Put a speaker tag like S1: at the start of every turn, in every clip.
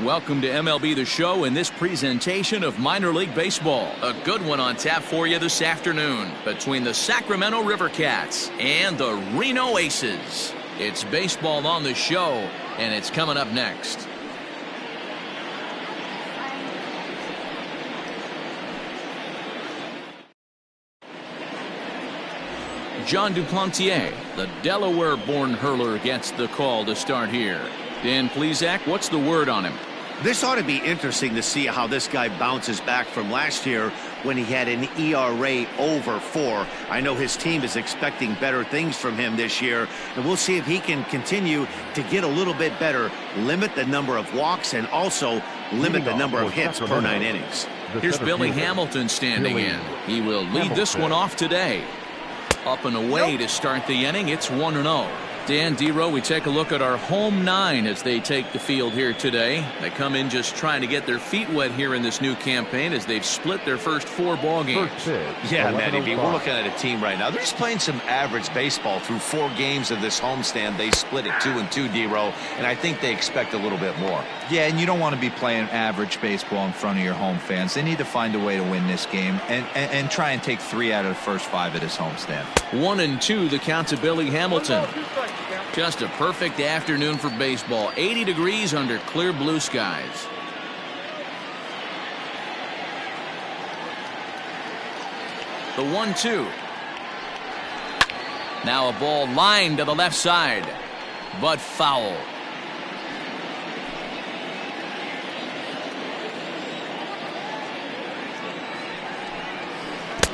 S1: Welcome to MLB The Show in this presentation of minor league baseball. A good one on tap for you this afternoon between the Sacramento River Cats and the Reno Aces. It's baseball on the show, and it's coming up next. Jon Duplantier, the Delaware-born hurler, gets the call to start here. Dan Plesac, what's the word on him?
S2: This ought to be interesting to see how this guy bounces back from last year when he had an ERA over 4. I know his team is expecting better things from him this year, and we'll see if he can continue to get a little bit better, limit the number of walks, and also limit the number of hits per 9 innings.
S1: Here's Billy Hamilton standing in. He will lead this one off today. Up and away to start the inning. It's 1-0. Dan, D-Row, we take a look at our home 9 as they take the field here today. They come in just trying to get their feet wet here in this new campaign as they've split their first 4 ball games.
S3: Yeah, Matty B, we're looking at a team right now. They're just playing some average baseball through 4 games of this homestand. They split it 2-2, D-Row, and I think they expect a little bit more.
S4: Yeah, and you don't want to be playing average baseball in front of your home fans. They need to find a way to win this game and try and take 3 out of the first 5 at his homestand.
S1: 1-2, the count to Billy Hamilton. Just a perfect afternoon for baseball. 80 degrees under clear blue skies. The 1-2. Now a ball lined to the left side, but foul.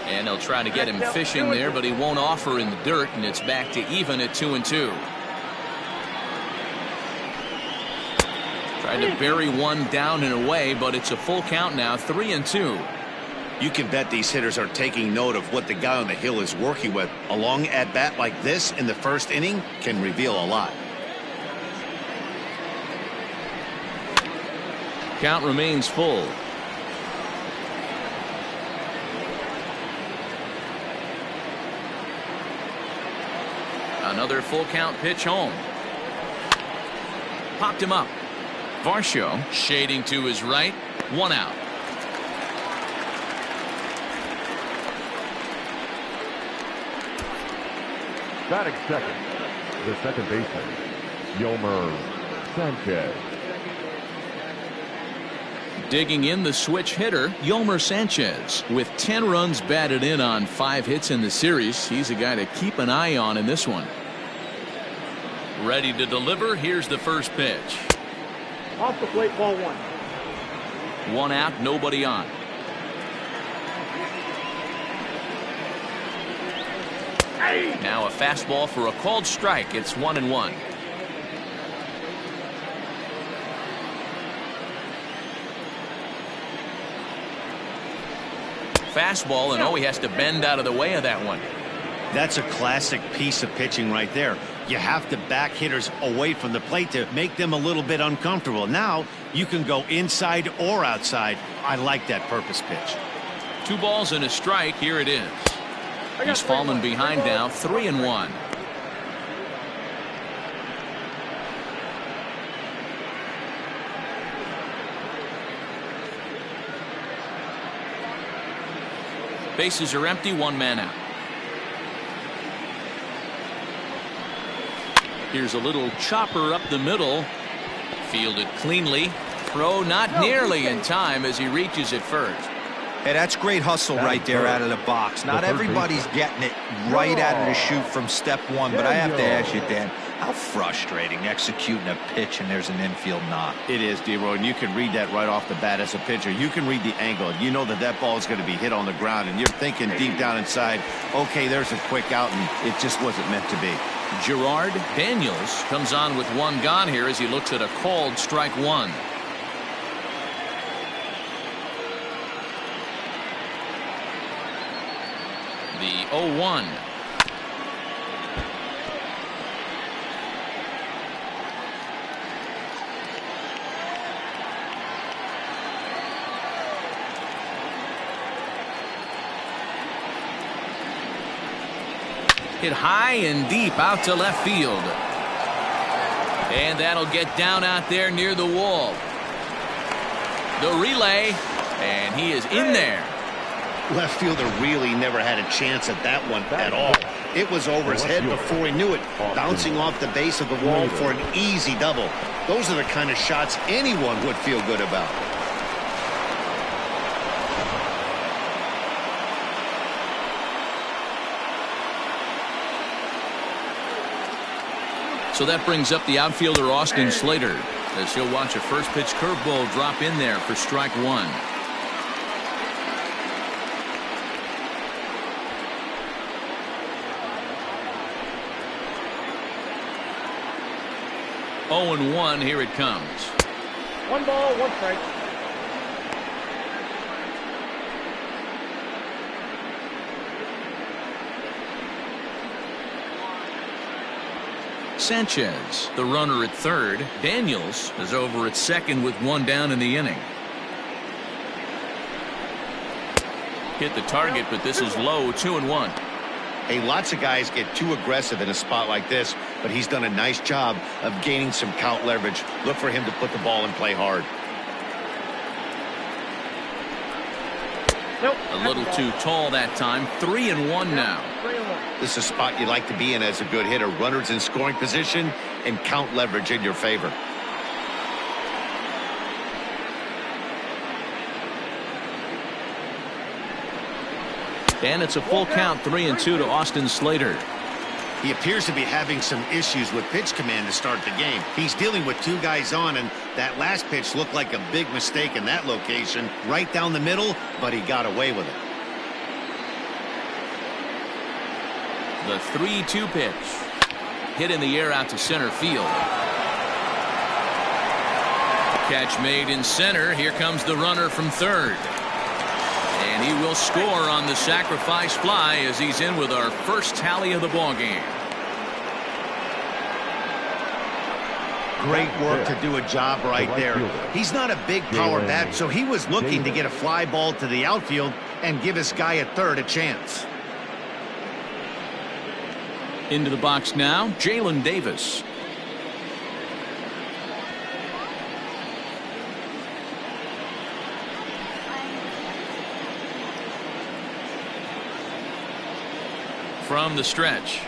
S1: And they'll try to get him fishing there, but he won't offer in the dirt, and it's back to even at 2-2. Tried to bury one down and away, but it's a full count now, 3-2.
S2: You can bet these hitters are taking note of what the guy on the hill is working with. A long at-bat like this in the first inning can reveal a lot.
S1: Count remains full. Another full count pitch home. Popped him up. Varsho shading to his right. 1 out.
S5: Batting second, the second baseman, Yolmer Sanchez.
S1: Digging in the switch hitter, Yolmer Sanchez. With 10 runs batted in on 5 hits in the series, he's a guy to keep an eye on in this one. Ready to deliver. Here's the first pitch.
S6: Off the plate, ball 1.
S1: 1 out, nobody on. Now a fastball for a called strike. It's 1-1. Fastball, and oh, he has to bend out of the way of that one.
S2: That's a classic piece of pitching right there. You have to back hitters away from the plate to make them a little bit uncomfortable. Now you can go inside or outside. I like that purpose pitch.
S1: 2 balls and a strike. Here it is. He's fallen behind now, 3-1. Bases are empty, 1 man out. Here's a little chopper up the middle. Fielded cleanly. Throw not nearly in time as he reaches it first.
S4: Hey, that's great hustle right there out of the box. Not everybody's getting it right out of the chute from step 1, but I have to ask you, Dan, how frustrating executing a pitch and there's an infield knock.
S2: It is, D-Roy, and you can read that right off the bat as a pitcher. You can read the angle. You know that that ball is going to be hit on the ground, and you're thinking deep down inside, okay, there's a quick out, and it just wasn't meant to be.
S1: Gerard Daniels comes on with 1 gone here as he looks at a called strike 1. The 0-1. Hit high and deep out to left field. And that'll get down out there near the wall. The relay, and he is in there.
S2: Left fielder really never had a chance at that one at all. It was over his head before he knew it, bouncing off the base of the wall for an easy double. Those are the kind of shots anyone would feel good about.
S1: So that brings up the outfielder Austin Slater, as he'll watch a first pitch curveball drop in there for strike one. Oh, and 1, here it comes.
S6: 1 ball, 1 strike.
S1: Sanchez, the runner at third. Daniels is over at second with 1 down in the inning. Hit the target, but this is low, 2-1.
S2: Hey, lots of guys get too aggressive in a spot like this, but he's done a nice job of gaining some count leverage. Look for him to put the ball in play hard.
S6: Nope.
S1: A little too tall that time. 3-1 now.
S6: 3-1.
S2: This is a spot you like to be in as a good hitter. Runners in scoring position and count leverage in your favor.
S1: And it's a full count, 3-2 to Austin Slater.
S2: He appears to be having some issues with pitch command to start the game. He's dealing with 2 guys on, and that last pitch looked like a big mistake in that location. Right down the middle, but he got away with it.
S1: The 3-2 pitch. Hit in the air out to center field. Catch made in center. Here comes the runner from third. And he will score on the sacrifice fly as he's in with our first tally of the ball game.
S2: Great work to do a job right there. He's not a big power bat, so he was looking to get a fly ball to the outfield and give his guy at third a chance.
S1: Into the box now, Jalen Davis. From the stretch.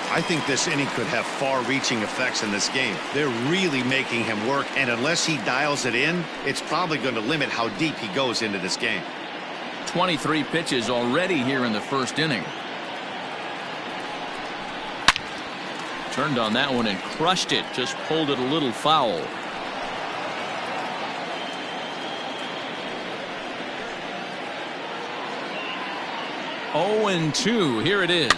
S2: I think this inning could have far-reaching effects in this game. They're really making him work, and unless he dials it in, it's probably going to limit how deep he goes into this game.
S1: 23 pitches already here in the first inning. Turned on that one and crushed it. Just pulled it a little foul. Oh, and 2. Here it is.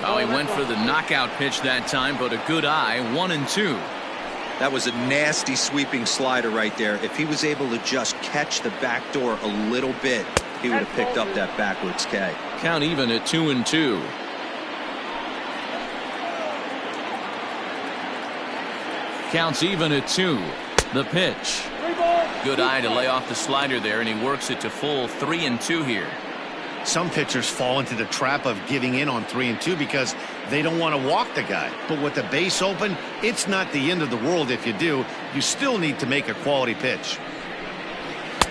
S1: Oh, he went for the knockout pitch that time, but a good eye. 1-2.
S4: That was a nasty sweeping slider right there. If he was able to just catch the back door a little bit, he would have picked up that backwards K.
S1: Count even at 2-2. Counts even at 2. The pitch. Good eye to lay off the slider there, and he works it to full 3-2 here.
S2: Some pitchers fall into the trap of giving in on 3-2 because they don't want to walk the guy. But with the base open, it's not the end of the world if you do. You still need to make a quality pitch.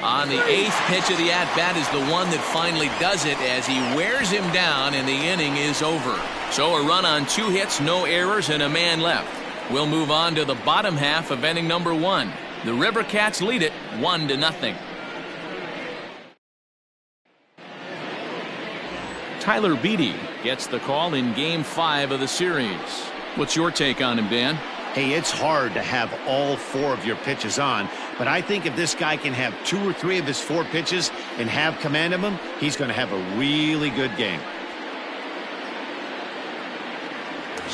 S1: On the 8th pitch of the at-bat is the one that finally does it as he wears him down, and the inning is over. So a run on 2 hits, no errors, and a man left. We'll move on to the bottom half of inning number 1. The River Cats lead it 1-0. Tyler Beede gets the call in Game 5 of the series. What's your take on him, Dan?
S2: Hey, it's hard to have all 4 of your pitches on, but I think if this guy can have 2 or 3 of his 4 pitches and have command of them, he's going to have a really good game.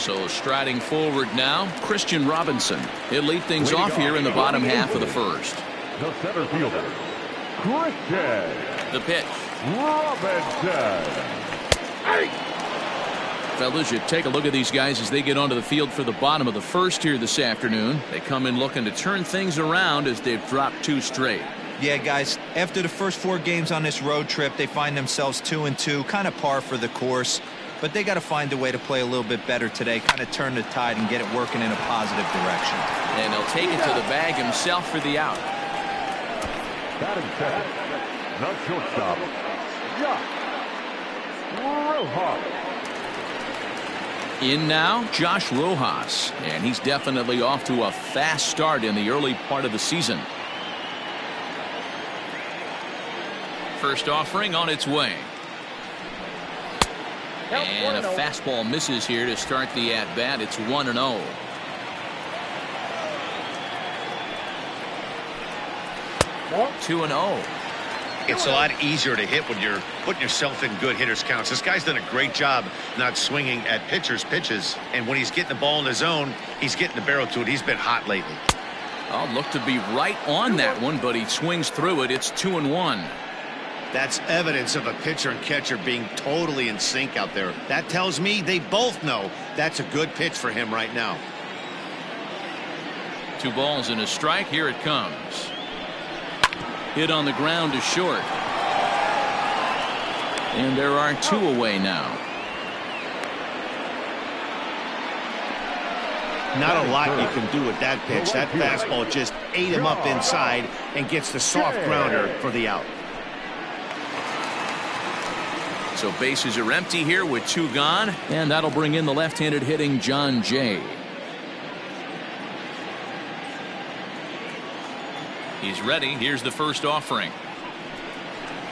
S1: So striding forward now, Christian Robinson. He'll lead things off here in the bottom half of the first.
S5: The center fielder, Christian
S1: The pitch.
S5: Robinson.
S1: Fellas, you take a look at these guys as they get onto the field for the bottom of the first here this afternoon. They come in looking to turn things around as they've dropped 2 straight.
S4: Yeah, guys, after the first 4 games on this road trip, they find themselves 2-2, kind of par for the course. But they got to find a way to play a little bit better today, kind of turn the tide and get it working in a positive direction.
S1: And he'll take it to the bag himself for the out.
S5: Batting second, the shortstop, Josh Rojas.
S1: In now, Josh Rojas. And he's definitely off to a fast start in the early part of the season. First offering on its way. And a fastball misses here to start the at-bat. It's 1-0.
S6: Nope.
S1: 2-0.
S2: It's a lot easier to hit when you're putting yourself in good hitters counts. This guy's done a great job not swinging at pitchers' pitches. And when he's getting the ball in the zone, he's getting the barrel to it. He's been hot lately.
S1: I'll look to be right on that one, but he swings through it. It's 2-1.
S2: That's evidence of a pitcher and catcher being totally in sync out there. That tells me they both know that's a good pitch for him right now.
S1: 2 balls and a strike. Here it comes. Hit on the ground to short. And there are 2 away now.
S2: Not a lot you can do with that pitch. That fastball just ate him up inside and gets the soft grounder for the out.
S1: So bases are empty here with 2 gone, and that'll bring in the left-handed hitting John Jay. He's ready. Here's the first offering.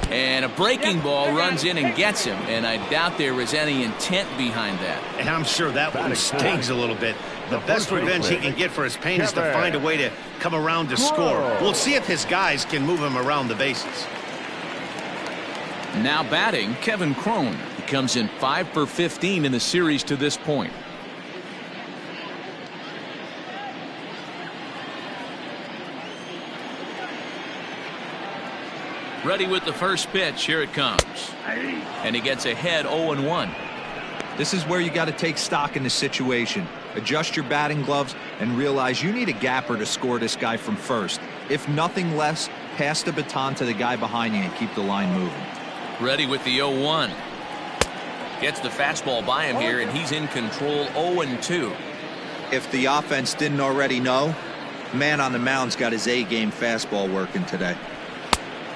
S1: And a breaking ball runs in and gets him, and I doubt there was any intent behind that.
S2: And I'm sure that one stings a little bit. The best revenge he can get for his pain is to find a way to come around to score. We'll see if his guys can move him around the bases.
S1: Now batting, Kevin Cron. He comes in 5 for 15 in the series to this point. Ready with the first pitch. Here it comes. And he gets ahead 0-1.
S4: This is where you got to take stock in the situation. Adjust your batting gloves and realize you need a gapper to score this guy from first. If nothing less, pass the baton to the guy behind you and keep the line moving.
S1: Ready with the 0-1. Gets the fastball by him here, and he's in control 0-2.
S4: If the offense didn't already know, man on the mound's got his A-game fastball working today.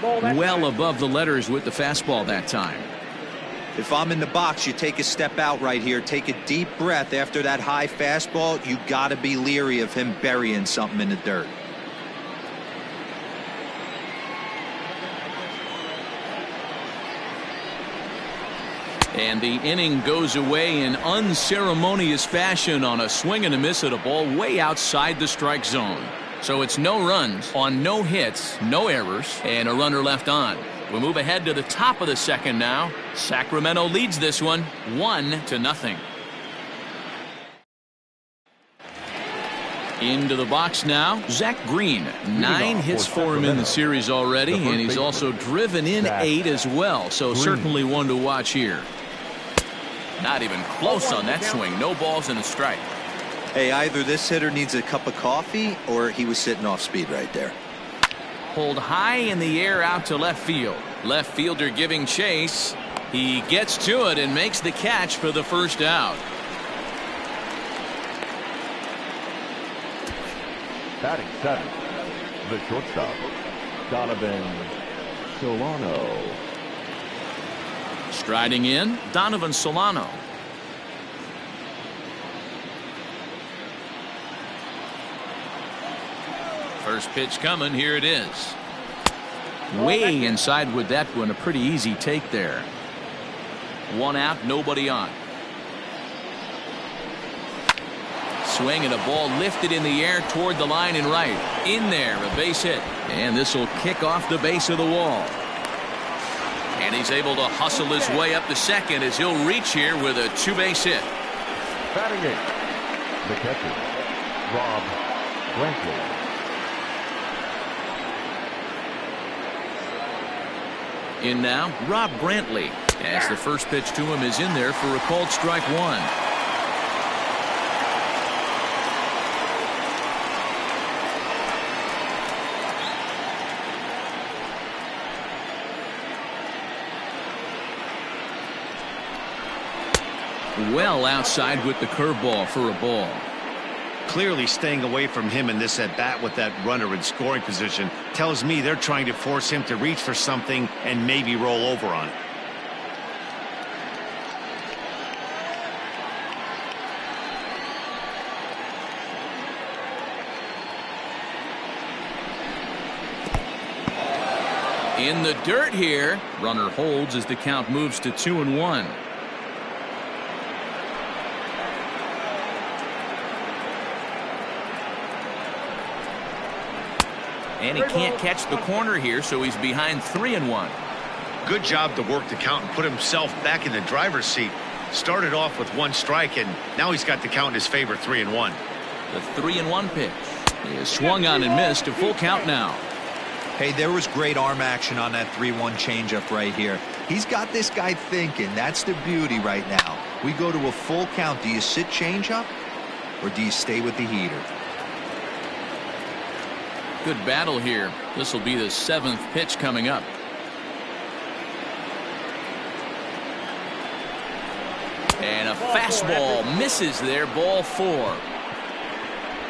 S1: Well above the letters with the fastball that time.
S4: If I'm in the box, you take a step out right here, take a deep breath after that high fastball. You got to be leery of him burying something in the dirt.
S1: And the inning goes away in unceremonious fashion on a swing and a miss at a ball way outside the strike zone. So it's no runs on no hits, no errors, and a runner left on. We move ahead to the top of the second now. Sacramento leads this one 1-0. Into the box now, Zach Green. 9 hits for him in the series already, and he's also driven in 8 as well. So certainly one to watch here. Not even close on that swing. No balls and a strike.
S4: Hey, either this hitter needs a cup of coffee or he was sitting off speed right there.
S1: Pulled high in the air out to left field. Left fielder giving chase. He gets to it and makes the catch for the first out.
S5: Batting seven, the shortstop, Donovan Solano.
S1: Striding in, Donovan Solano. First pitch coming. Here it is. Way inside with that one. A pretty easy take there. 1 out, nobody on. Swing and a ball lifted in the air toward the line and right. In there, a base hit. And this will kick off the base of the wall. And he's able to hustle his way up to second as he'll reach here with a 2-base hit.
S5: Batting 8th, the catcher, Rob Brantley.
S1: In now, Rob Brantley, as the first pitch to him is in there for a called strike one. Well outside with the curveball for a ball.
S2: Clearly staying away from him in this at bat with that runner in scoring position tells me they're trying to force him to reach for something and maybe roll over on it.
S1: In the dirt here. Runner holds as the count moves to 2-1. And he can't catch the corner here, so he's behind 3-1.
S2: Good job to work the count and put himself back in the driver's seat. Started off with one strike, and now he's got the count in his favor, 3-1.
S1: The 3-1 pitch is swung on and missed. A full count now.
S4: Hey, there was great arm action on that 3-1 changeup right here. He's got this guy thinking. That's the beauty right now. We go to a full count. Do you sit changeup, or do you stay with the heater?
S1: Good battle here. This will be the 7th pitch coming up. And a fastball misses there. Ball 4.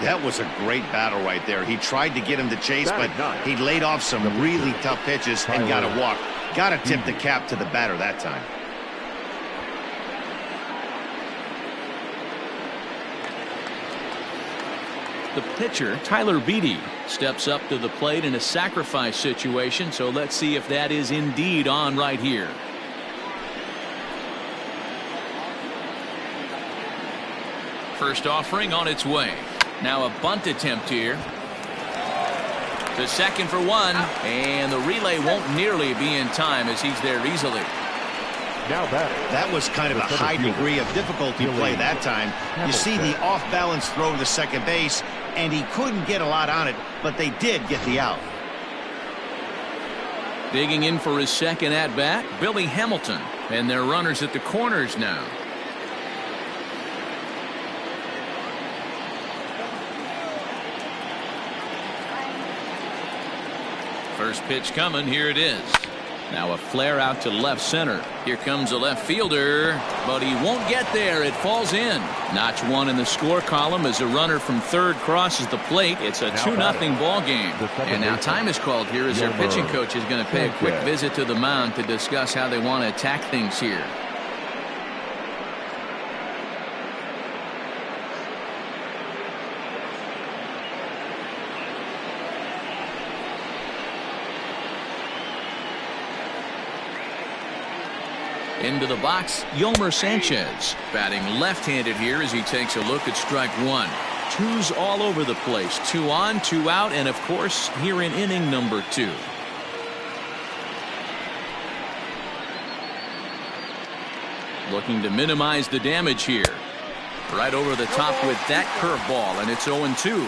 S2: That was a great battle right there. He tried to get him to chase, but he laid off some really tough pitches and got a walk. Got to tip the cap to the batter that time.
S1: The pitcher, Tyler Beede, steps up to the plate in a sacrifice situation, so let's see if that is indeed on right here. First offering on its way. Now a bunt attempt here. To second for one, and the relay won't nearly be in time as he's there easily.
S5: Now batting.
S2: That was kind of a high degree of difficulty play that time. You see the off-balance throw to second base, and he couldn't get a lot on it, but they did get the out.
S1: Digging in for his second at-bat, Billy Hamilton, and their runners at the corners now. First pitch coming. Here it is. Now a flare out to left center. Here comes a left fielder, but he won't get there. It falls in. Notch 1 in the score column as a runner from third crosses the plate. It's a 2-0 ball game. And now time is called here as their pitching coach is going to pay a quick visit to the mound to discuss how they want to attack things here. Into the box, Yolmer Sanchez, batting left-handed here as he takes a look at strike one. Twos all over the place. 2 on, 2 out, and of course, here in inning number 2. Looking to minimize the damage here. Right over the top with that curveball, and it's 0-2.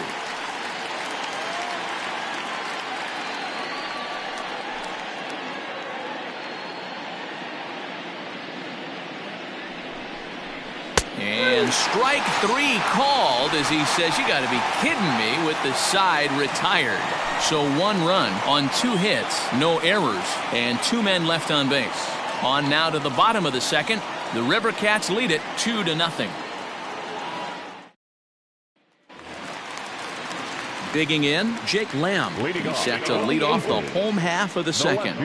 S1: And strike 3 called as he says, you got to be kidding me, with the side retired. So 1 run on 2 hits, no errors, and 2 men left on base. On now to the bottom of the second. The River Cats lead it 2-0. Digging in, Jake Lamb. He's set to lead off the home half of the second.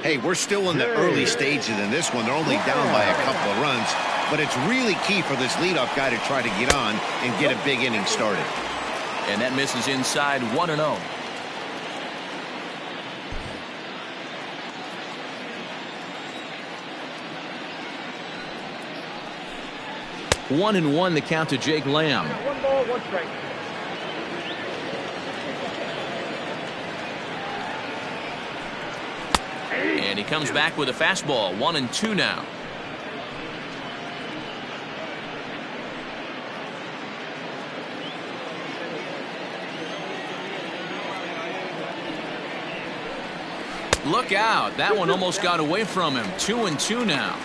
S2: Hey, we're still in the early stages in this one. They're only down by a couple of runs, but it's really key for this leadoff guy to try to get on and get a big inning started.
S1: And that misses inside 1-0. One and one, the count to Jake Lamb.
S6: 1 ball, 1 strike.
S1: And he comes back with a fastball. 1-2 now. Look out. That one almost got away from him. 2-2 now.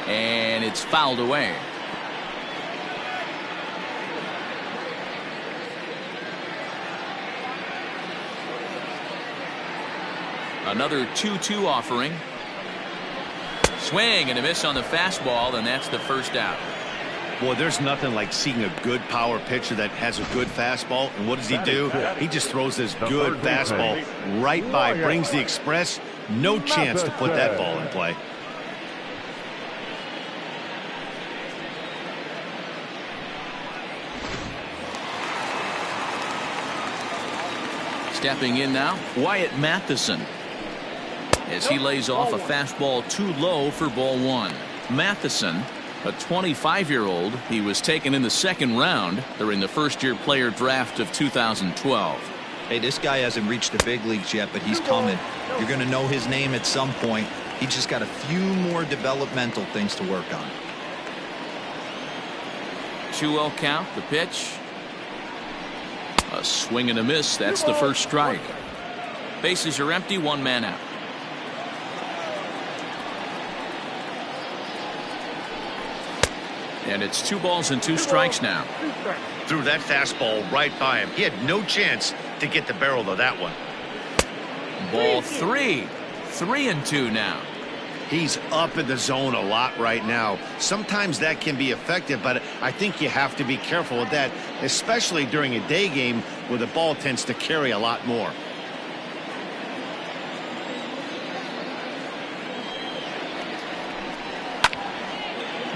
S1: And it's fouled away. Another 2-2 offering. Swing and a miss on the fastball, and that's the first out.
S2: Boy, there's nothing like seeing a good power pitcher that has a good fastball. And what does he do? He just throws this good fastball right by, brings the express. No chance to put that ball in play.
S1: Stepping in now, Wyatt Matheson. As he lays off a fastball too low for ball one. Matheson, a 25-year-old, he was taken in the second round during the first-year player draft of 2012.
S4: Hey, this guy hasn't reached the big leagues yet, but he's coming. You're going to know his name at some point. He just got a few more developmental things to work on.
S1: 2-0 count, the pitch. A swing and a miss. That's the first strike. Bases are empty, one man out. And it's 2 balls and 2 strikes now.
S2: Threw that fastball right by him. He had no chance to get the barrel of that one.
S1: Ball 3. 3-2 now.
S2: He's up in the zone a lot right now. Sometimes that can be effective, but I think you have to be careful with that, especially during a day game where the ball tends to carry a lot more.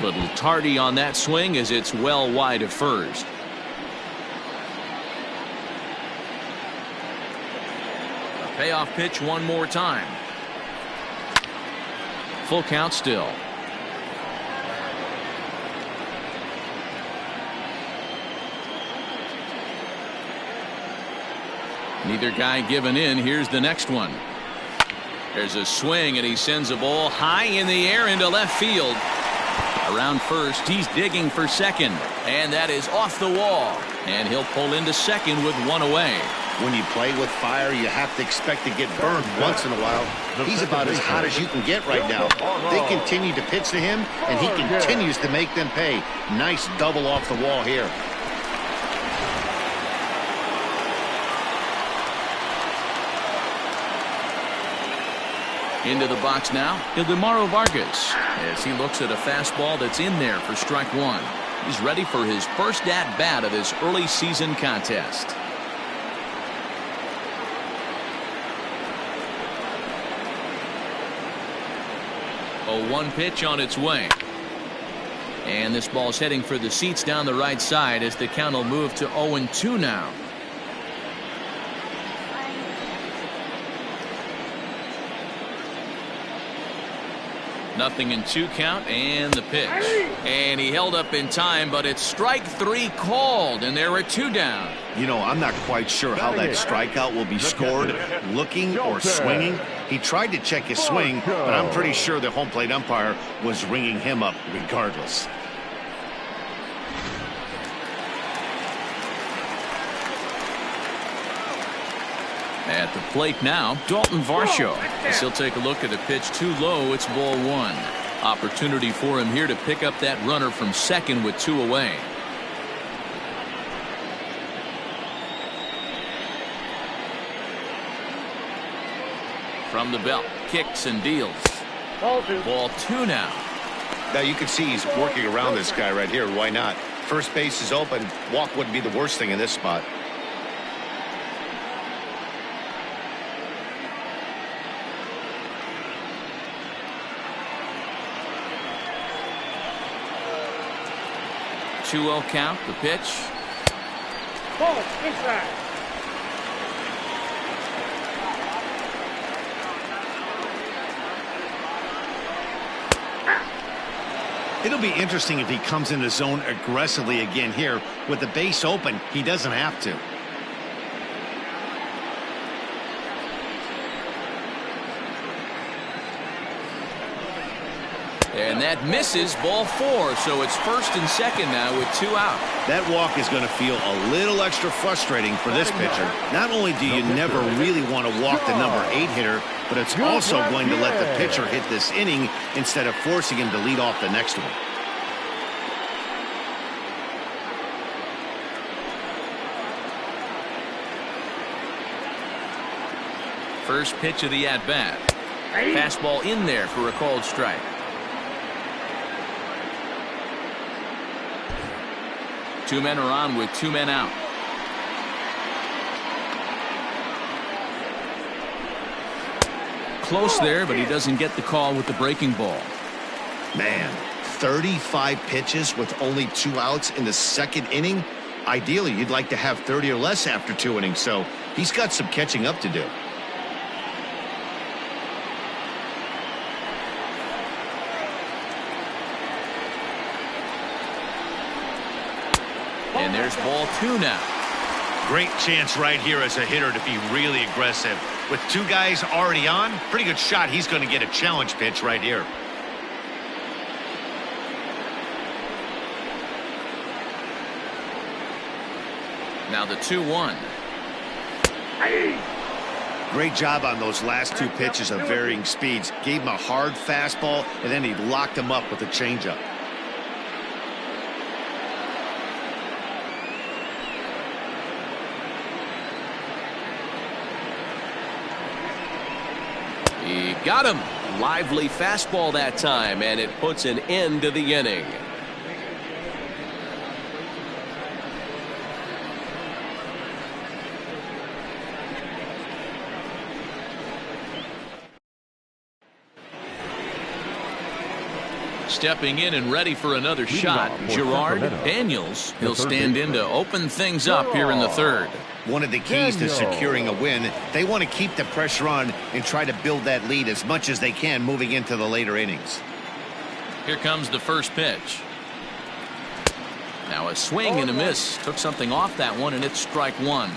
S1: Little tardy on that swing as it's well wide of first. A payoff pitch one more time. Full count still. Neither guy giving in. Here's the next one. There's a swing and he sends a ball high in the air into left field. Around first, he's digging for second, and that is off the wall, and he'll pull into second with one away.
S2: When you play with fire, you have to expect to get burned once in a while. He's about as hot as you can get right now. They continue to pitch to him, and he continues to make them pay. Nice double off the wall here.
S1: Into the box now, Ildemaro Vargas, as he looks at a fastball that's in there for strike one. He's ready for his first at-bat of this early season contest. A 1 pitch on its way. And this ball's heading for the seats down the right side as the count will move to 0-2 now. Nothing in 2 count, and the pitch. And he held up in time, but it's strike 3 called, and there are 2 down.
S2: You know, I'm not quite sure how that strikeout will be scored, looking or swinging. He tried to check his swing, but I'm pretty sure the home plate umpire was ringing him up regardless.
S1: At the plate now, Dalton Varsho. As he'll take a look at a pitch too low, it's ball 1. Opportunity for him here to pick up that runner from second with 2 away. From the belt, kicks and deals. Ball 2 now.
S2: Now you can see he's working around this guy right here. Why not? First base is open. Walk wouldn't be the worst thing in this spot.
S1: Two-0 count, the pitch.
S6: Ball inside.
S2: It'll be interesting if he comes in the zone aggressively again here. With the base open, he doesn't have to.
S1: And that misses, ball 4. So it's 1st and 2nd now with 2 out.
S2: That walk is going to feel a little extra frustrating for this pitcher. Not only do you never really want to walk the number 8 hitter, but it's also going to let the pitcher hit this inning instead of forcing him to lead off the next one.
S1: First pitch of the at-bat. Fastball in there for a called strike. Two men are on with 2 men out. Close there, but he doesn't get the call with the breaking ball.
S2: Man, 35 pitches with only 2 outs in the 2nd inning. Ideally, you'd like to have 30 or less after 2 innings, so he's got some catching up to do.
S1: And there's ball 2 now.
S2: Great chance right here as a hitter to be really aggressive. With 2 guys already on, pretty good shot he's going to get a challenge pitch right here.
S1: Now the 2-1.
S2: Great job on those last 2 pitches of varying speeds. Gave him a hard fastball, and then he locked him up with a changeup.
S7: He got him. Lively fastball that time, and it puts an end to the inning.
S1: Stepping in and ready for another shot, Gerard Daniels. He'll stand in to open things up here in the 3rd.
S2: One of the keys to securing a win, they want to keep the pressure on and try to build that lead as much as they can moving into the later innings.
S1: Here comes the first pitch. Now a swing and a miss. Took something off that one, and it's strike 1.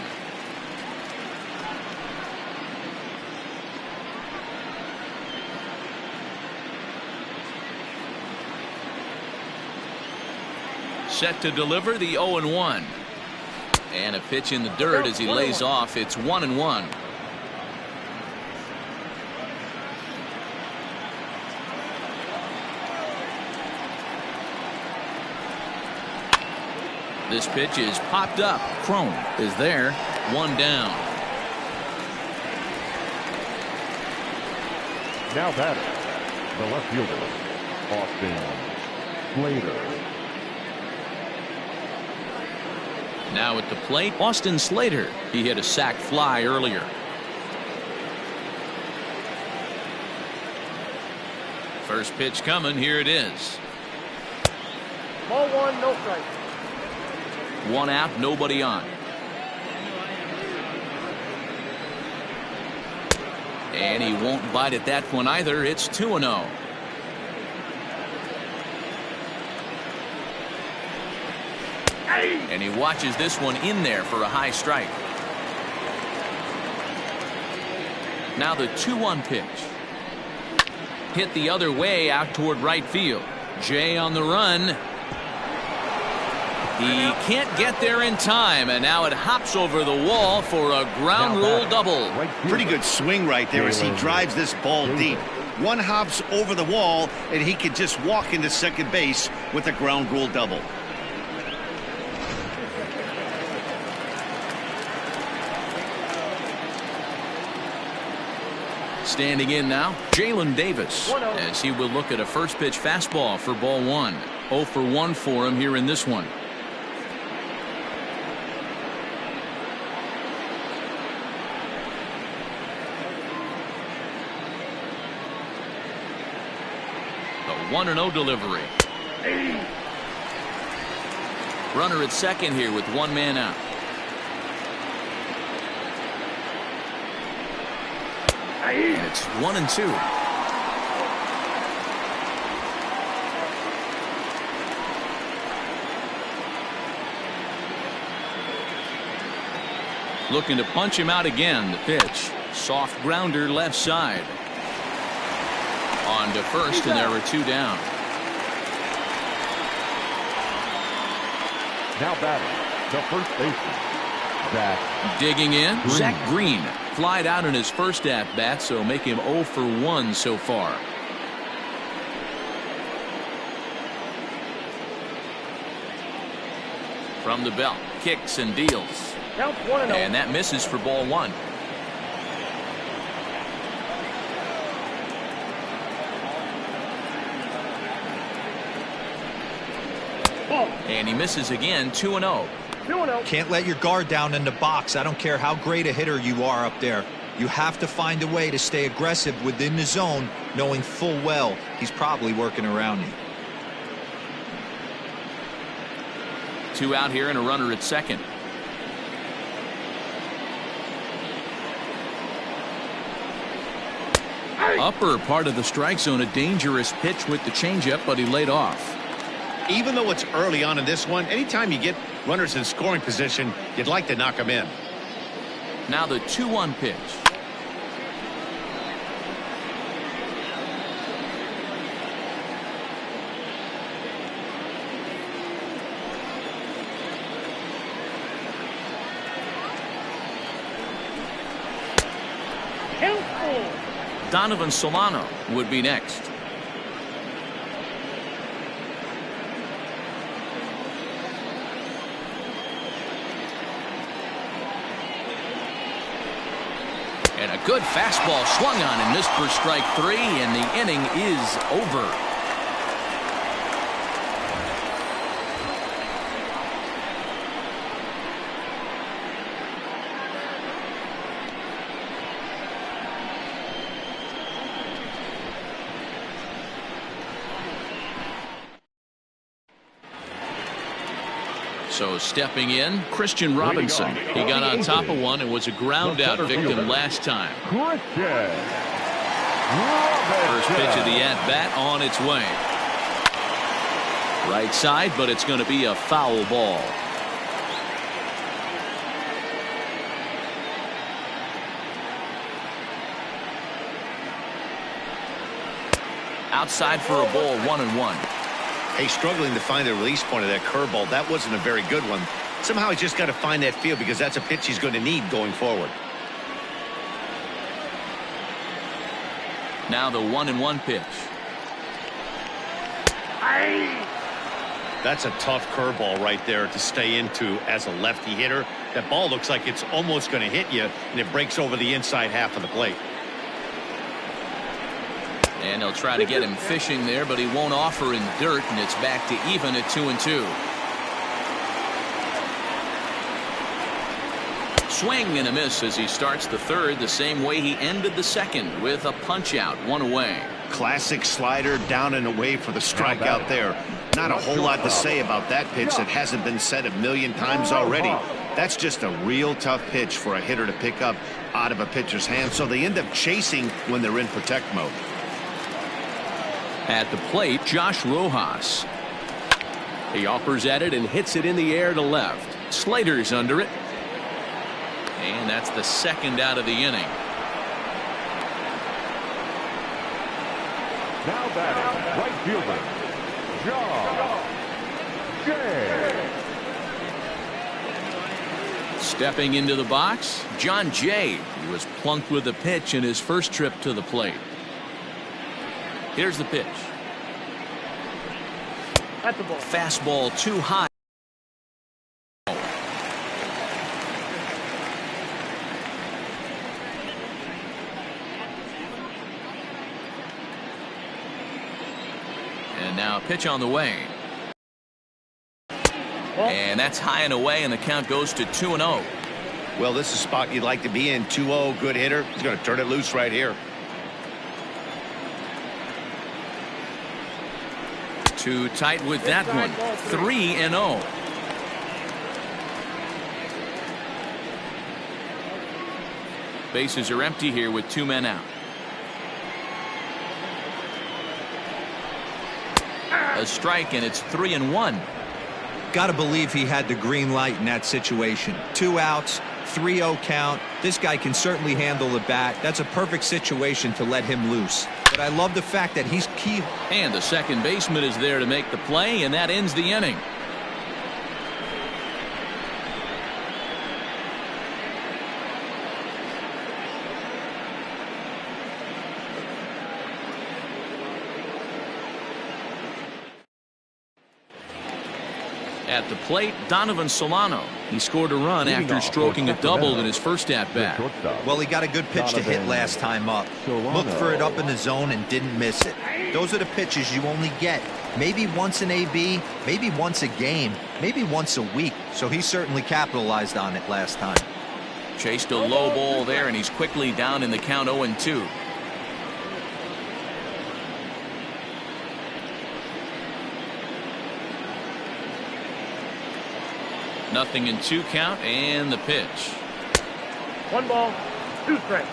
S1: Set to deliver the 0-1. And a pitch in the dirt as he lays off. It's 1-1. This pitch is popped up. Cron is there. 1 down.
S5: Now batting, the left fielder, Austin Slater.
S1: Now at the plate, Austin Slater. He hit a sac fly earlier. First pitch coming. Here it is.
S6: Ball 1, no strike.
S1: 1 out, nobody on. And he won't bite at that one either. It's 2-0. And he watches this one in there for a high strike. Now the 2-1 pitch. Hit the other way out toward right field. Jay on the run. He can't get there in time, and now it hops over the wall for a ground rule double.
S2: Pretty good swing right there as he drives this ball deep. 1 hops over the wall, and he could just walk into second base with a ground rule double.
S1: Standing in now, Jalen Davis, as he will look at a first pitch fastball for ball 1. 0 for 1 for him here in this one. The 1-0 delivery. Runner at second here with 1 man out. And it's 1-2. Looking to punch him out again. The pitch. Soft grounder left side. On to first, and there were 2 down.
S5: Now batting, the first baseman, Zach.
S1: Digging in,
S5: Green.
S1: Zach Green. Flied out in his first at-bat, so make him 0 for 1 so far. From the belt, kicks and deals.
S6: Count 1-0.
S1: And that misses for ball 1. And he misses again, 2-0.
S6: 2-0.
S4: Can't let your guard down in the box. I don't care how great a hitter you are up there. You have to find a way to stay aggressive within the zone, knowing full well he's probably working around you.
S1: 2 out here and a runner at second. Upper part of the strike zone, a dangerous pitch with the changeup, but he laid off.
S2: Even though it's early on in this one, anytime you get runners in scoring position, you'd like to knock them in.
S1: Now the 2-1 pitch.
S6: Count 4.
S1: Donovan Solano would be next. And a good fastball swung on and missed for strike 3, and the inning is over. So stepping in, Christian Robinson. He got on top of one and was a ground out victim last time.
S5: Christian
S1: First pitch of the at-bat on its way. Right side, but it's going to be a foul ball. Outside for a ball, 1-1.
S2: Hey, struggling to find the release point of that curveball. That wasn't a very good one. Somehow he's just got to find that feel because that's a pitch he's going to need going forward.
S1: Now the 1-1 pitch.
S2: That's a tough curveball right there to stay into as a lefty hitter. That ball looks like it's almost going to hit you, and it breaks over the inside half of the plate.
S1: And they'll try to get him fishing there, but he won't offer in dirt, and it's back to even at 2-2. Swing and a miss as he starts the third the same way he ended the second, with a punch out, 1 away.
S2: Classic slider down and away for the strikeout there. Not a whole lot to say about that pitch that hasn't been said a million times already. That's just a real tough pitch for a hitter to pick up out of a pitcher's hand, so they end up chasing when they're in protect mode.
S1: At the plate, Josh Rojas. He offers at it and hits it in the air to left. Slater's under it. And that's the second out of the inning.
S5: Now batting, right fielder, John Jay.
S1: Stepping into the box, John Jay. He was plunked with a pitch in his first trip to the plate. Here's the pitch.
S6: That's the ball.
S1: Fastball too high. And now a pitch on the way. And that's high and away, and the count goes to 2-0.
S2: Well, this is a spot you'd like to be in. 2-0, good hitter. He's going to turn it loose right here.
S1: Too tight with that one. 3-0. Bases are empty here with 2 men out. A strike, and it's 3-1.
S4: Got to believe he had the green light in that situation. 2 outs, 3-0 count. This guy can certainly handle the bat. That's a perfect situation to let him loose. But I love the fact that he's key.
S1: And the second baseman is there to make the play, and that ends the inning. At the plate, Donovan Solano. He scored a run after stroking a double in his first at-bat.
S4: Well, he got a good pitch to hit last time up. Looked for it up in the zone and didn't miss it. Those are the pitches you only get maybe once in AB, maybe once a game, maybe once a week. So he certainly capitalized on it last time.
S1: Chased a low ball there, and he's quickly down in the count 0-2. Nothing in 2 count, and the pitch.
S6: 1 ball, 2 strikes.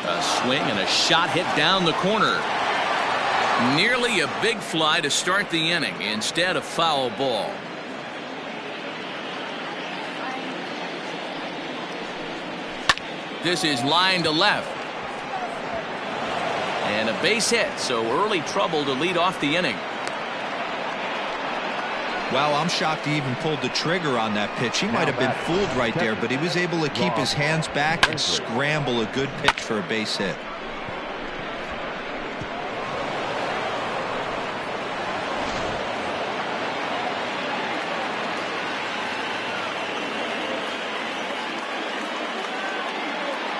S1: A swing and a shot hit down the corner. Nearly a big fly to start the inning. Instead, a foul ball. This is line to left. And a base hit, so early trouble to lead off the inning.
S4: Wow, I'm shocked he even pulled the trigger on that pitch. He might have been fooled right there, but he was able to keep his hands back and scramble a good pitch for a base hit.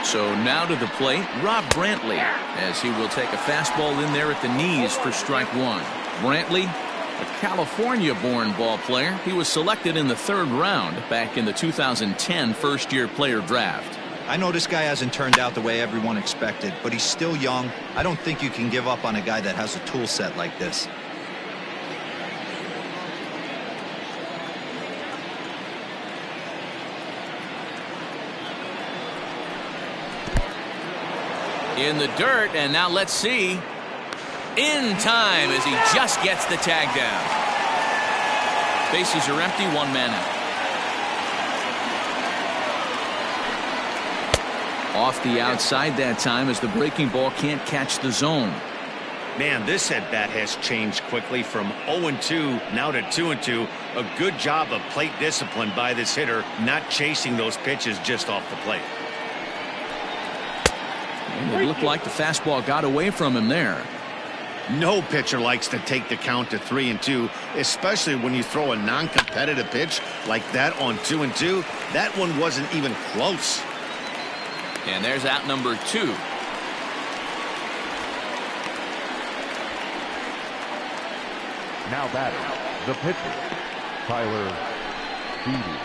S1: So now to the plate, Rob Brantley, as he will take a fastball in there at the knees for strike 1. Brantley, a California-born ball player. He was selected in the 3rd round back in the 2010 first-year player draft.
S4: I know this guy hasn't turned out the way everyone expected, but he's still young. I don't think you can give up on a guy that has a tool set like this.
S1: In the dirt, and now let's see. In time as he just gets the tag down. Bases are empty, 1 man out. Off the outside that time as the breaking ball can't catch the zone.
S2: Man, this at-bat has changed quickly from 0-2 now to 2-2. A good job of plate discipline by this hitter, not chasing those pitches just off the plate.
S1: And it looked like the fastball got away from him there.
S2: No pitcher likes to take the count to 3-2, especially when you throw a non-competitive pitch like that on 2-2. That one wasn't even close.
S1: And there's out number 2.
S5: Now batting, the pitcher, Tyler Beede.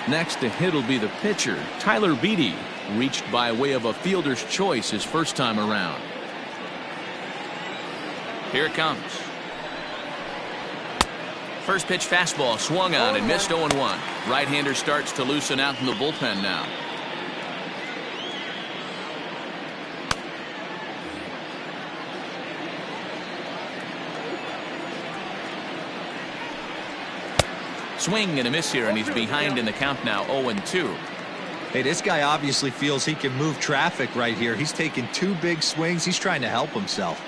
S1: Next to hit will be the pitcher, Tyler Beede, reached by way of a fielder's choice his first time around. Here it comes. First pitch fastball swung on and missed 0-1. Right-hander starts to loosen out in the bullpen now. Swing and a miss here, and he's behind in the count now, 0-2.
S4: Hey, this guy obviously feels he can move traffic right here. He's taking 2 big swings. He's trying to help himself.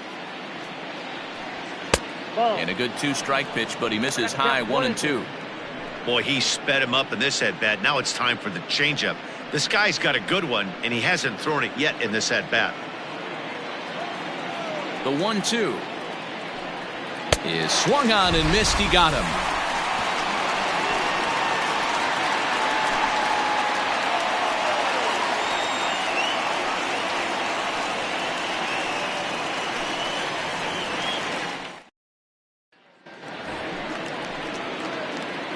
S1: And a good 2-strike pitch, but he misses high, 1-2.
S2: Boy, he sped him up in this at-bat. Now it's time for the changeup. This guy's got a good one, and he hasn't thrown it yet in this at-bat.
S1: The 1-2 is swung on and missed. He got him.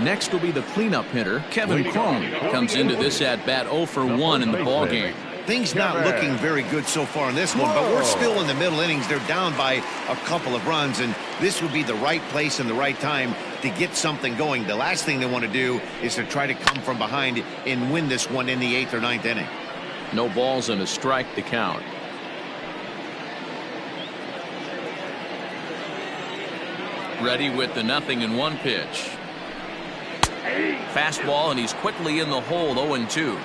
S1: Next will be the cleanup hitter, Kevin Cron. Comes into this at-bat 0 for 1 in the ballgame.
S2: Things not looking very good so far in this one, but we're still in the middle innings. They're down by a couple of runs, and this would be the right place and the right time to get something going. The last thing they want to do is to try to come from behind and win this one in the 8th or 9th inning.
S1: No balls and a strike to count. Ready with the 0-1 pitch. Fastball, and he's quickly in the hole. 0-2.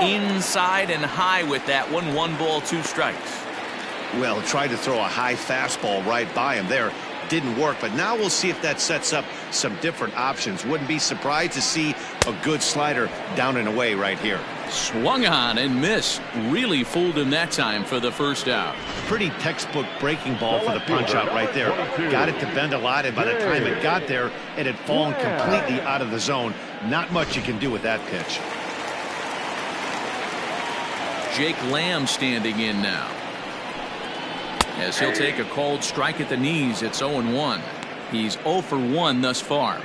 S1: Inside and high with that one. 1 ball, 2 strikes.
S2: Well, tried to throw a high fastball right by him there. Didn't work, but now we'll see if that sets up some different options. Wouldn't be surprised to see a good slider down and away right here.
S1: Swung on and missed. Really fooled him that time for the first out.
S2: Pretty textbook breaking ball for the punch out right there. Got it to bend a lot, and by the time it got there, it had fallen completely out of the zone. Not much you can do with that pitch.
S1: Jake Lamb standing in now, as he'll take a cold strike at the knees. It's 0-1. He's 0 for 1 thus far.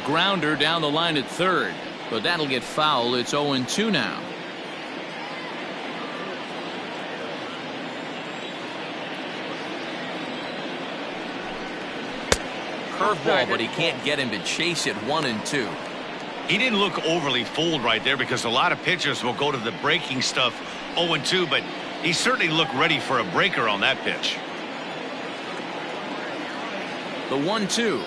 S1: Grounder down the line at third, but that'll get foul. It's 0-2 now. Curveball, but he can't get him to chase it. 1-2.
S3: He didn't look overly fooled right there, because a lot of pitchers will go to the breaking stuff 0-2, but he certainly looked ready for a breaker on that pitch.
S1: The 1-2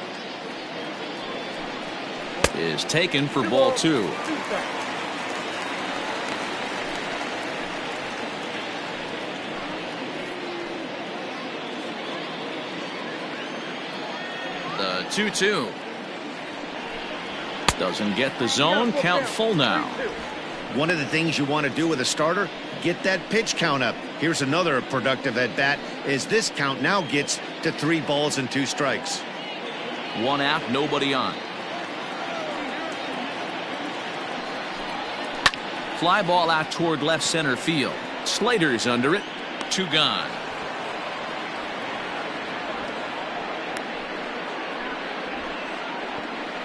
S1: is taken for ball 2. The 2-2 doesn't get the zone. Count full now.
S2: One of the things you want to do with a starter, get that pitch count up. Here's another productive at bat, as this count now gets to 3 balls and 2 strikes.
S1: 1 out, nobody on. Fly ball out toward left center field. Slater's under it. 2 gone.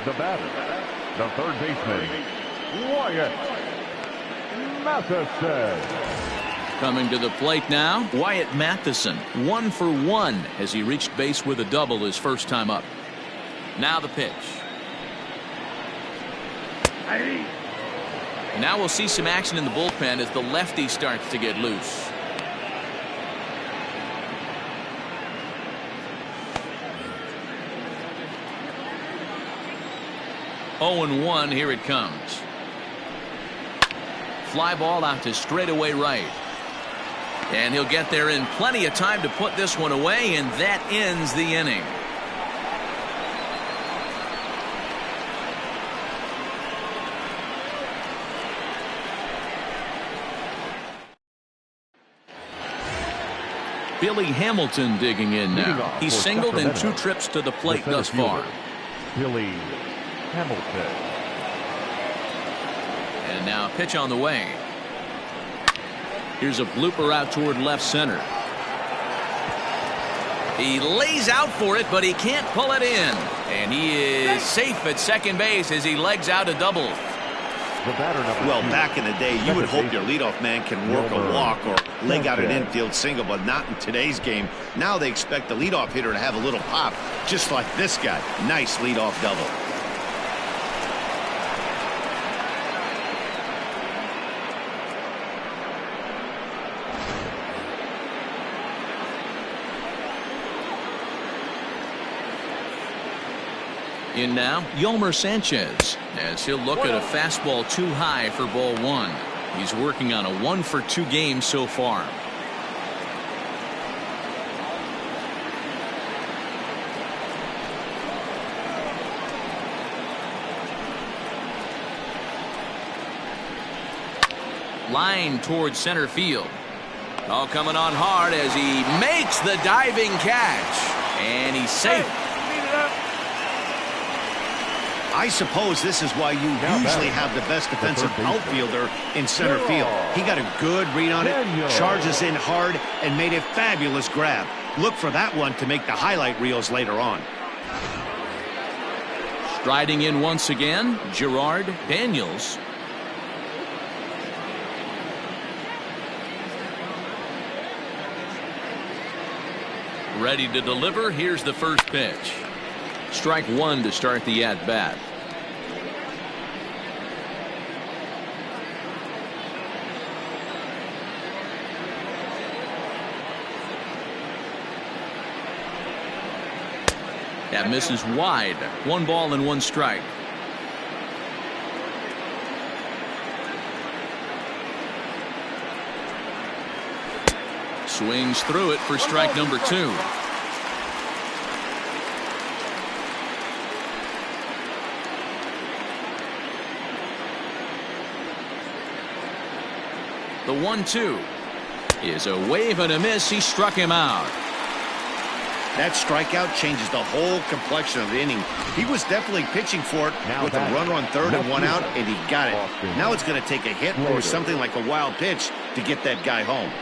S5: The batter, the third baseman, Wyatt Mathisen.
S1: Coming to the plate now, Wyatt Mathisen. 1 for 1 as he reached base with a double his first time up. Now the pitch. Now we'll see some action in the bullpen as the lefty starts to get loose. Oh, 0-1, here it comes. Fly ball out to straightaway right. And he'll get there in plenty of time to put this one away, and that ends the inning. Billy Hamilton digging in now. He's singled in 2 trips to the plate thus far.
S5: Billy Hamilton.
S1: And now a pitch on the way. Here's a blooper out toward left center. He lays out for it, but he can't pull it in. And he is safe at second base as he legs out a double.
S2: Well, back in the day, you would hope your leadoff man can work a walk or leg out an infield single, but not in today's game. Now they expect the leadoff hitter to have a little pop, just like this guy. Nice leadoff double.
S1: In now, Yolmer Sanchez, as he'll look at a fastball too high for ball 1. He's working on a 1 for 2 game so far. Line towards center field. Oh, coming on hard as he makes the diving catch. And he's safe.
S2: I suppose this is why you usually have the best defensive outfielder in center field. He got a good read on it, charges in hard, and made a fabulous grab. Look for that one to make the highlight reels later on.
S1: Striding in once again, Gerard Daniels. Ready to deliver. Here's the first pitch. Strike one to start the at-bat. That misses wide. 1 ball and 1 strike. Swings through it for strike number 2. The 1-2 is a wave and a miss. He struck him out.
S2: That strikeout changes the whole complexion of the inning. He was definitely pitching for it with a runner on third and 1 out, and he got it. Now it's going to take a hit or something like a wild pitch to get that guy home.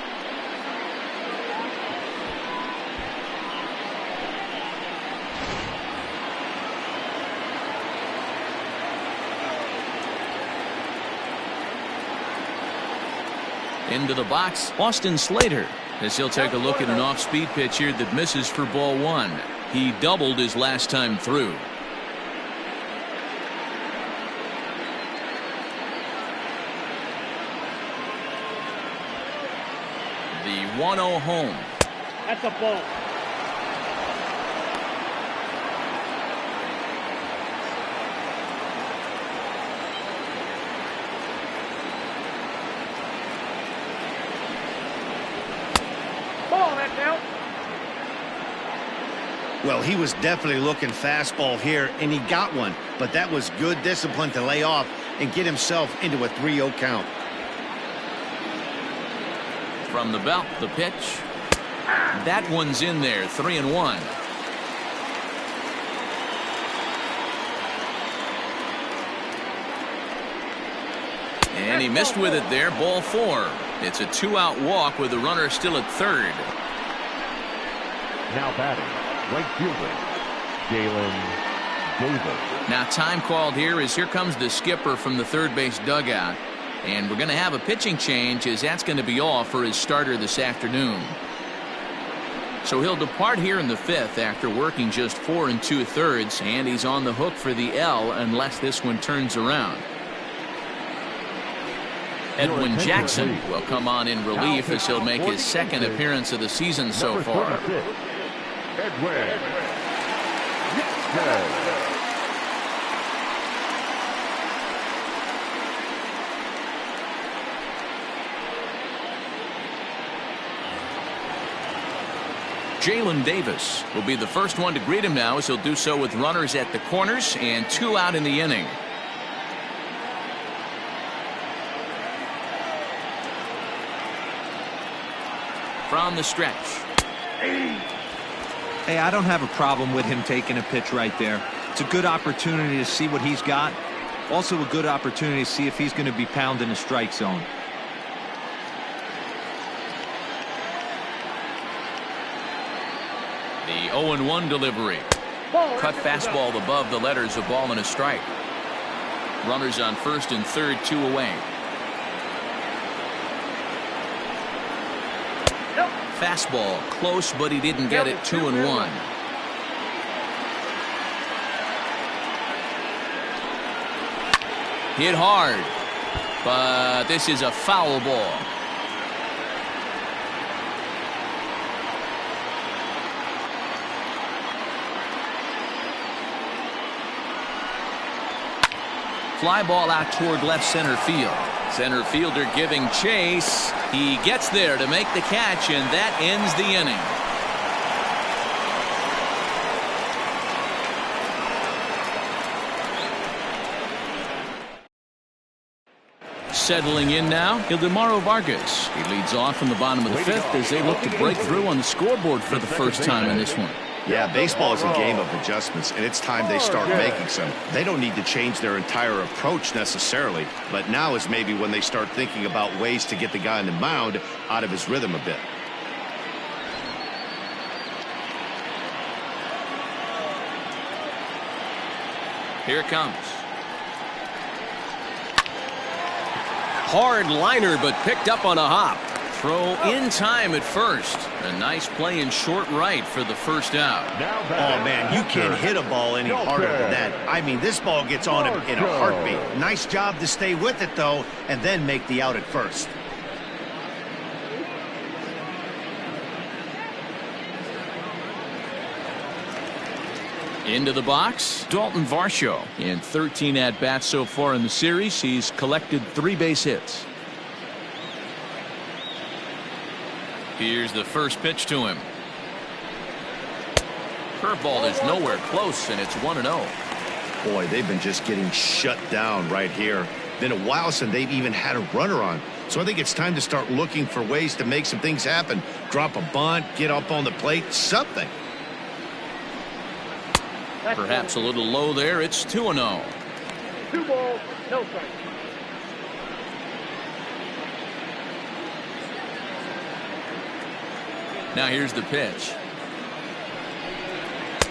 S1: Into the box, Austin Slater, as he'll take a look at an off-speed pitch here that misses for ball 1. He doubled his last time through. The 1-0 home.
S6: That's a ball.
S2: Well, he was definitely looking fastball here, and he got one. But that was good discipline to lay off and get himself into a 3-0 count.
S1: From the belt, the pitch. That one's in there, 3-1. And he missed with it there, ball 4. It's a 2-out walk with the runner still at third.
S5: Now batting, right fielder, Jalen Davis.
S1: Now time called here as here comes the skipper from the third base dugout. And we're going to have a pitching change as that's going to be all for his starter this afternoon. So he'll depart here in the 5th after working just 4 2/3, and he's on the hook for the L unless this one turns around. Edwin Jackson will come on in relief as he'll make his 2nd appearance of the season so far.
S5: Edwin Jackson.
S1: Jalen Davis will be the first one to greet him now as he'll do so with runners at the corners and 2 out in the inning. From the stretch.
S4: Hey, I don't have a problem with him taking a pitch right there. It's a good opportunity to see what he's got. Also a good opportunity to see if he's going to be pounding the strike zone.
S1: The 0-1 delivery. Cut fastball above the letters, a ball and a strike. Runners on first and third, 2 away. Fastball close, but he didn't get it. 2-1. Hit hard, but this is a foul ball. Fly ball out toward left center field. Center fielder giving chase. He gets there to make the catch, and that ends the inning. Settling in now, Ildemaro Vargas. He leads off from the bottom of the 5th as they look to break through on the scoreboard for the first time in this one.
S2: Yeah, baseball is a game of adjustments, and it's time they start making some. They don't need to change their entire approach necessarily, but now is maybe when they start thinking about ways to get the guy on the mound out of his rhythm a bit.
S1: Here it comes.
S7: Hard liner, but picked up on a hop.
S1: Throw in time at first. A nice play in short right for the first out.
S2: Oh, man, you can't hit a ball any harder than that. I mean, this ball gets on him in a heartbeat. Nice job to stay with it, though, and then make the out at first.
S1: Into the box, Dalton Varsho. In 13 at-bats so far in the series, he's collected 3 base hits. Here's the first pitch to him. Curveball is nowhere close, and it's 1-0.
S2: Boy, they've been just getting shut down right here. Been a while since they've even had a runner on. So I think it's time to start looking for ways to make some things happen. Drop a bunt, get up on the plate, something.
S1: Perhaps a little low there. It's 2-0.
S6: 2 balls, no strikes.
S1: Now here's the pitch.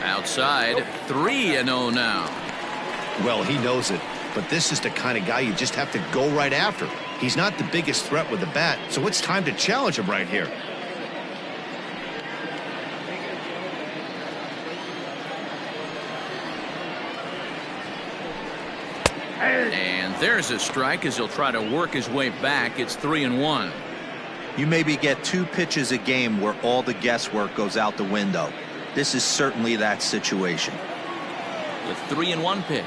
S1: Outside, 3-0 now.
S2: Well, he knows it, but this is the kind of guy you just have to go right after. He's not the biggest threat with the bat, so it's time to challenge him right here.
S1: And there's a strike as he'll try to work his way back. It's 3-1.
S4: You maybe get 2 pitches a game where all the guesswork goes out the window. This is certainly that situation.
S1: The 3-1 pitch.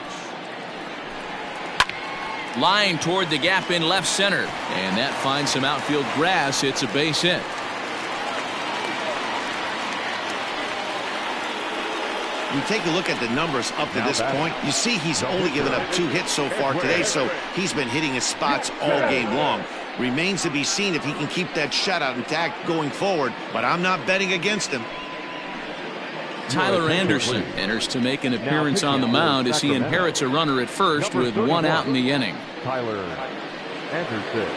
S1: Line toward the gap in left center. And that finds some outfield grass. It's a base hit.
S2: You take a look at the numbers up to this point, you see he's only given up 2 hits so far today, so he's been hitting his spots all game long. Remains to be seen if he can keep that shutout intact going forward, but I'm not betting against him.
S1: Tyler Anderson enters to make an appearance on the mound as he inherits a runner at first with 1 out in the inning.
S5: Tyler Anderson.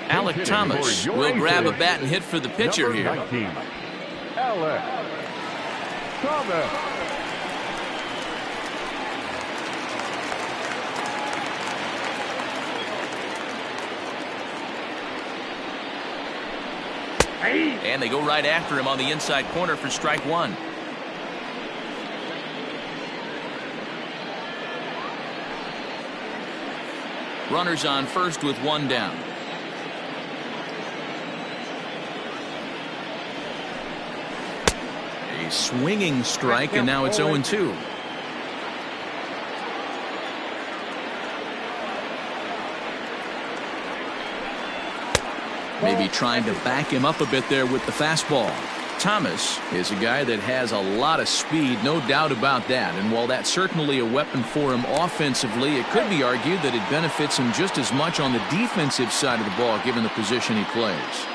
S1: Alek Thomas will grab a bat and hit for the pitcher here.
S5: 19, Alek Thomas.
S1: And they go right after him on the inside corner for strike 1. Runners on first with 1 down. A swinging strike, and now it's 0-2. Maybe trying to back him up a bit there with the fastball. Thomas is a guy that has a lot of speed, no doubt about that. And while that's certainly a weapon for him offensively, it could be argued that it benefits him just as much on the defensive side of the ball, given the position he plays.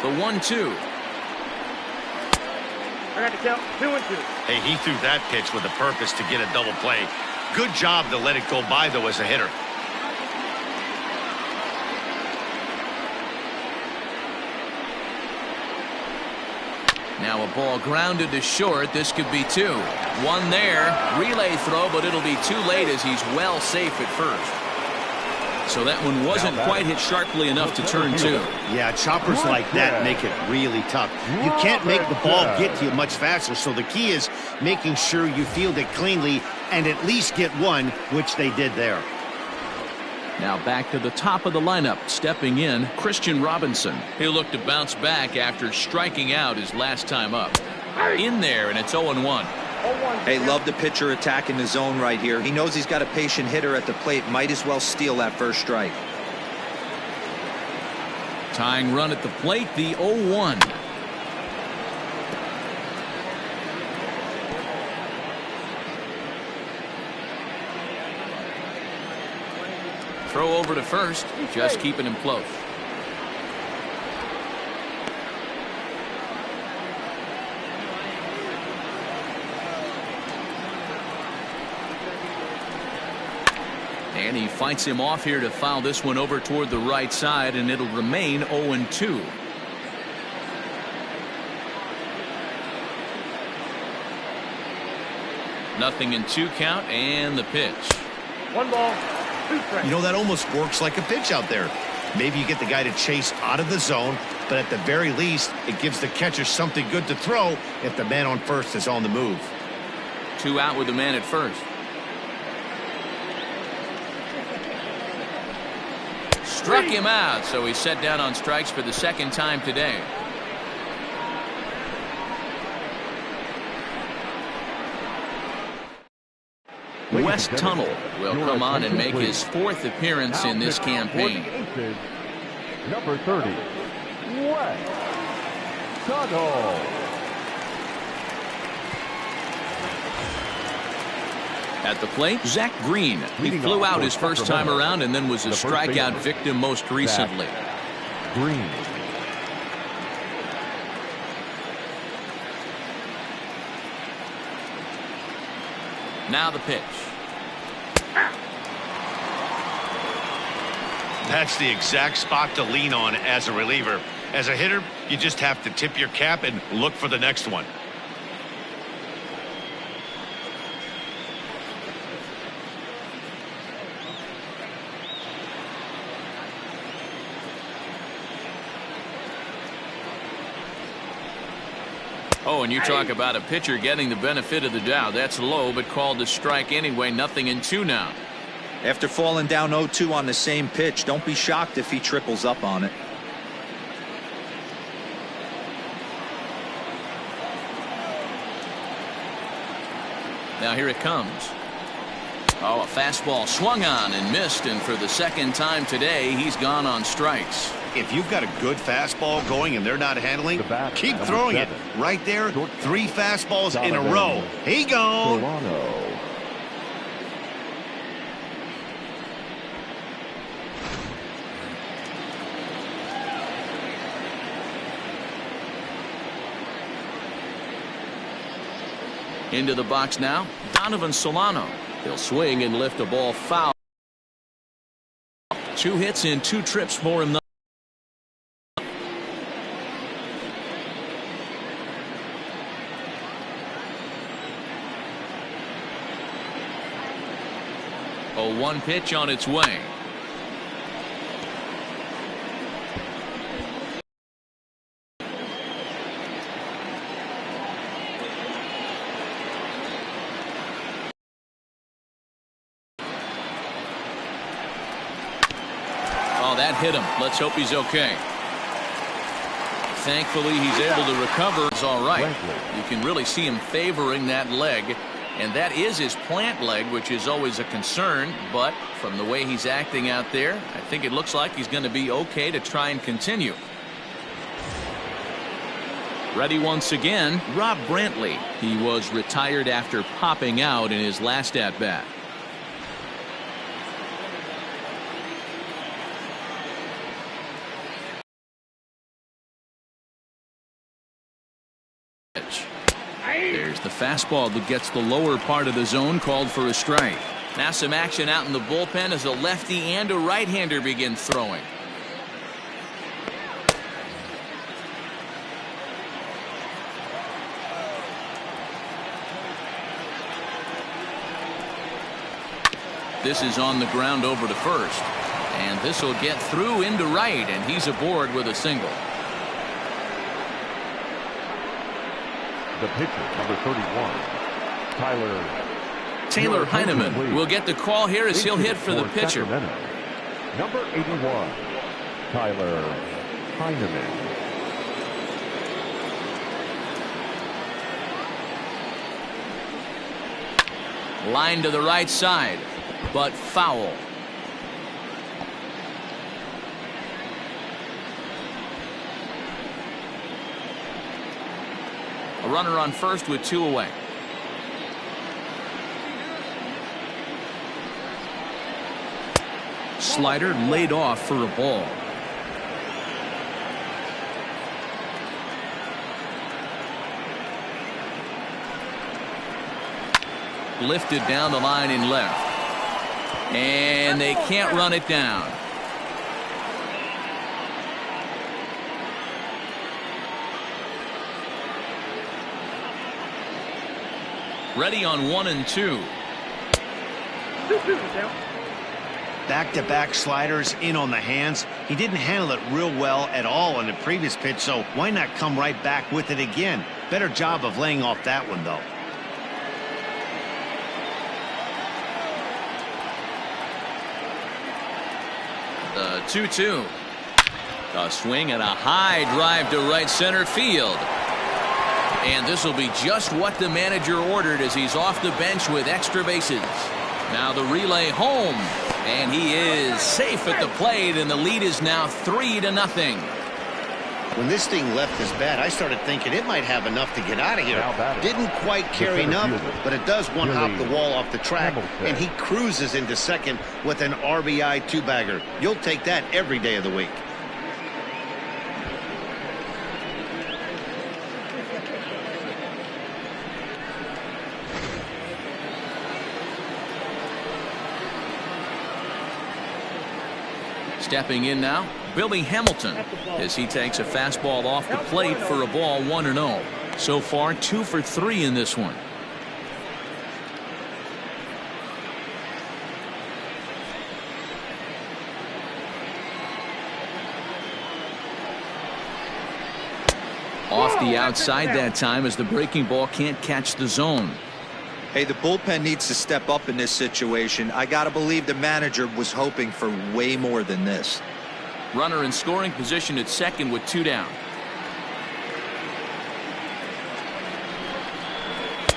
S1: The 1-2.
S6: I got to count 2-2.
S2: Hey, he threw that pitch with a purpose to get a double play. Good job to let it go by, though, as a hitter.
S1: Now a ball grounded to short. This could be 2. 1 there. Relay throw, but it'll be too late as he's well safe at first. So that one wasn't quite hit sharply enough to turn 2.
S2: Yeah, choppers like that make it really tough. You can't make the ball get to you much faster, so the key is making sure you field it cleanly and at least get 1, which they did there.
S1: Now back to the top of the lineup, stepping in, Christian Robinson. He'll look to bounce back after striking out his last time up. In there, and it's 0-1.
S4: Hey, love the pitcher attacking the zone right here. He knows he's got a patient hitter at the plate. Might as well steal that first strike.
S1: Tying run at the plate, the 0-1. throw over to first, just keeping him close. And he fights him off here to foul this one over toward the right side, and it'll remain 0-2. Nothing in 2 count, and the pitch.
S6: 1 ball, 2 strikes.
S2: You know, that almost works like a pitch out there. Maybe you get the guy to chase out of the zone, but at the very least, it gives the catcher something good to throw if the man on first is on the move.
S1: 2 out with the man at first. Struck him out, so he's set down on strikes for the 2nd time today. West Tunnel will come on and make his 4th appearance in this campaign.
S5: Number 30, West Tunnel.
S1: At the plate, Zach Green. He flew out his first time around and then was a strikeout victim most recently.
S5: Green.
S1: Now the pitch.
S2: That's the exact spot to lean on as a reliever. As a hitter, you just have to tip your cap and look for the next one.
S1: Oh, and you talk about a pitcher getting the benefit of the doubt. That's low, but called a strike anyway. Nothing in 2 now.
S4: After falling down 0-2 on the same pitch, don't be shocked if he triples up on it.
S1: Now here it comes. Oh, a fastball swung on and missed, and for the 2nd time today, he's gone on strikes.
S2: If you've got a good fastball going and they're not handling, keep throwing it. Right there, 3 fastballs in a row. He gone.
S1: Into the box now, Donovan Solano. He'll swing and lift a ball foul. 2 hits in 2 trips for him. A 1 pitch on its way. Oh, that hit him. Let's hope he's okay. Thankfully, he's able to recover. It's all right. You can really see him favoring that leg. And that is his plant leg, which is always a concern. But from the way he's acting out there, I think it looks like he's going to be okay to try and continue. Ready once again, Rob Brantley. He was retired after popping out in his last at-bat. There's the fastball that gets the lower part of the zone, called for a strike. Now some action out in the bullpen as a lefty and a right-hander begin throwing. This is on the ground over to first. And this will get through into right, and he's aboard with a single.
S5: The pitcher, number 31,
S1: Taylor Heineman will get the call here as he'll hit for the pitcher.
S5: Number 81, Tyler Heineman.
S1: Line to the right side, but foul. A runner on first with 2 away. slider laid off for a ball. Lifted down the line in left. And they can't run it down. Ready on 1 and 2.
S2: Back-to-back sliders in on the hands. He didn't handle it real well at all on the previous pitch, so why not come right back with it again? Better job of laying off that one, though.
S1: The 2-2. A swing and a high drive to right center field. And this will be just what the manager ordered as he's off the bench with extra bases. Now the relay home. And he is safe at the plate, and the lead is now 3-0.
S2: When this thing left his bat, I started thinking it might have enough to get out of here. Didn't quite carry enough, but it does one-hop the wall off the track, and he cruises into second with an RBI two-bagger. You'll take that every day of the week.
S1: Stepping in now, Billy Hamilton, as he takes a fastball off the plate for a ball 1-0. So far 2 for 3 in this one. Off the outside that time as the breaking ball can't catch the zone.
S4: Hey, the bullpen needs to step up in this situation. I got to believe the manager was hoping for way more than this.
S1: Runner in scoring position at second with 2 down.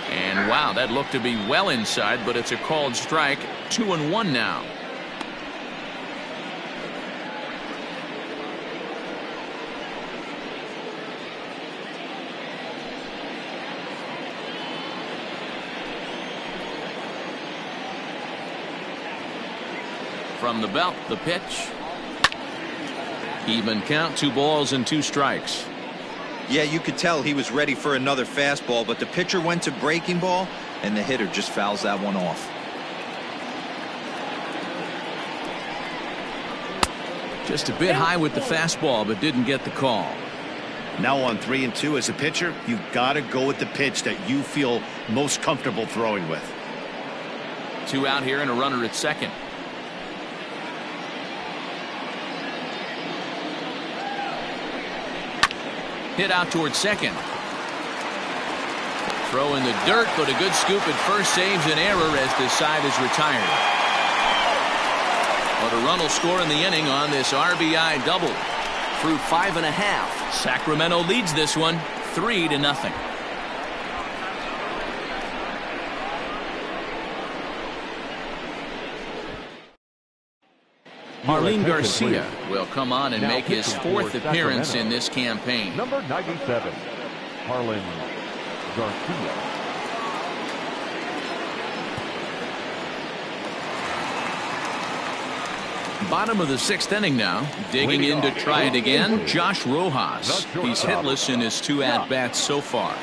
S1: And wow, that looked to be well inside, but it's a called strike. 2-1 now. From the belt, the pitch. Even count, 2 balls and 2 strikes.
S4: Yeah, you could tell he was ready for another fastball, but the pitcher went to breaking ball, and the hitter just fouls that one off.
S1: Just a bit high with the fastball, but didn't get the call.
S2: Now on 3 and 2 as a pitcher, you've got to go with the pitch that you feel most comfortable throwing with.
S1: 2 out here and a runner at second. Hit out towards second. Throw in the dirt, but a good scoop at first saves an error as the side is retired. But a run will score in the inning on this RBI double. Through 5.5, Sacramento leads this one 3-0. Marlene Garcia will come on and make his 4th appearance in this campaign.
S5: Number 97, Marlene Garcia.
S1: Bottom of the 6th inning now. Digging in to try it again, Josh Rojas. He's hitless in his 2 at-bats so far.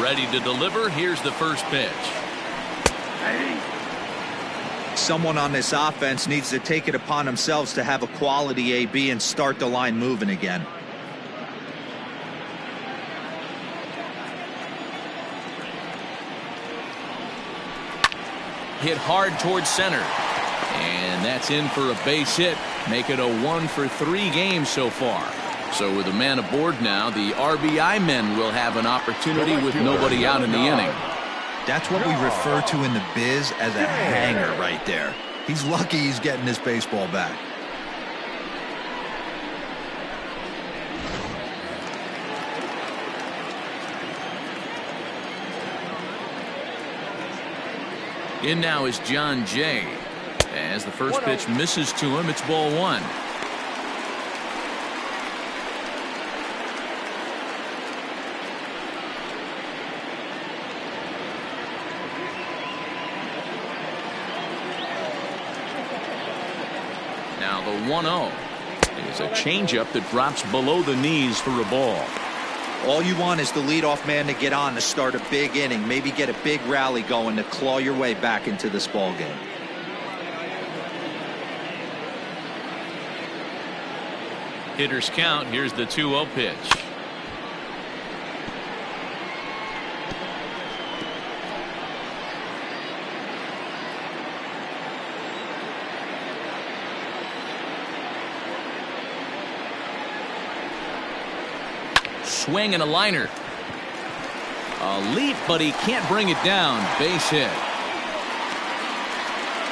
S1: Ready to deliver. Here's the first pitch.
S4: Someone on this offense needs to take it upon themselves to have a quality AB and start the line moving again.
S1: Hit hard towards center. And that's in for a base hit. Make it a 1 for 3 games so far. So with a man aboard now, the RBI men will have an opportunity with nobody out in the inning.
S4: That's what we refer to in the biz as a hanger right there. He's lucky he's getting this baseball back.
S1: In now is John Jay. As the first pitch misses to him, it's ball 1. Now the 1-0 is a changeup that drops below the knees for a ball.
S4: All you want is the leadoff man to get on to start a big inning, maybe get a big rally going to claw your way back into this ball game.
S1: Hitters count. Here's the 2-0 pitch. Swing and a liner. A leap, but he can't bring it down. Base hit.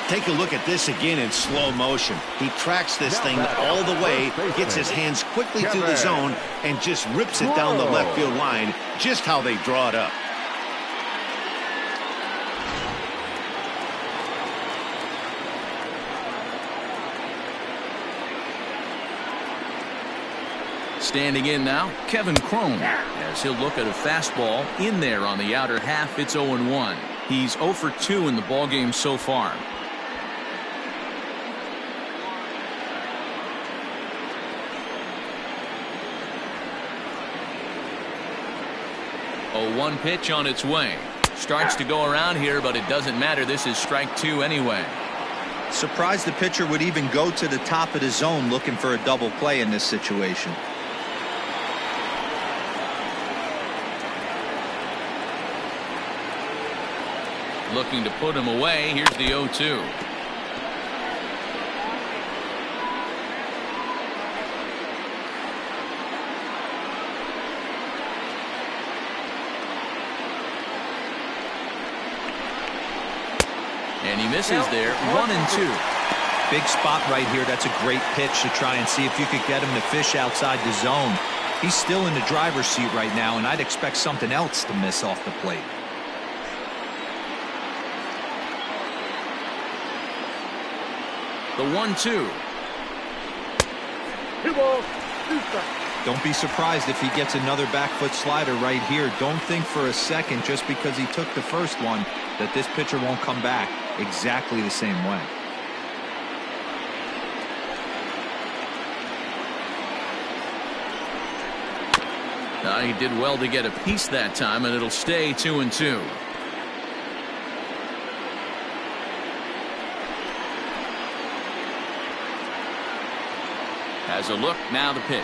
S2: Take a look at this again in slow motion. He tracks this thing all the way, gets his hands quickly through the zone, and just rips it down the left field line, just how they draw it up.
S1: Standing in now, Kevin Cron, as he'll look at a fastball in there on the outer half. It's 0-1. He's 0 for 2 in the ballgame so far. A 1 pitch on its way. Starts to go around here, but it doesn't matter. This is strike 2 anyway.
S4: Surprised the pitcher would even go to the top of the zone looking for a double play in this situation.
S1: Looking to put him away. Here's the 0-2. And he misses there. 1-2.
S4: Big spot right here. That's a great pitch to try and see if you could get him to fish outside the zone. He's still in the driver's seat right now, and I'd expect something else to miss off the plate.
S1: The 1-2.
S6: 2 balls, 2 strikes.
S4: Don't be surprised if he gets another back foot slider right here. Don't think for a second, just because he took the first one, that this pitcher won't come back exactly the same way.
S1: He did well to get a piece that time, and it'll stay 2-2. Has a look, now the pitch.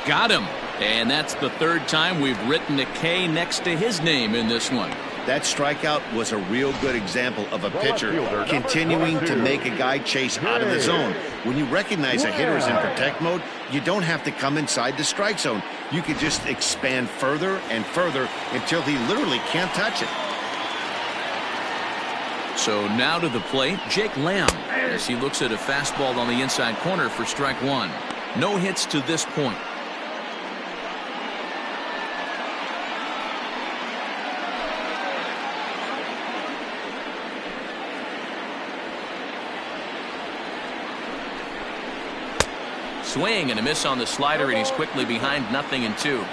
S1: Got him. And that's the 3rd time we've written a K next to his name in this one.
S2: That strikeout was a real good example of a pitcher continuing to make a guy chase out of the zone. When you recognize a hitter is in protect mode, you don't have to come inside the strike zone. You can just expand further and further until he literally can't touch it.
S1: So now to the plate, Jake Lamb, as he looks at a fastball on the inside corner for strike 1. No hits to this point. Swing and a miss on the slider, and he's quickly behind 0-2.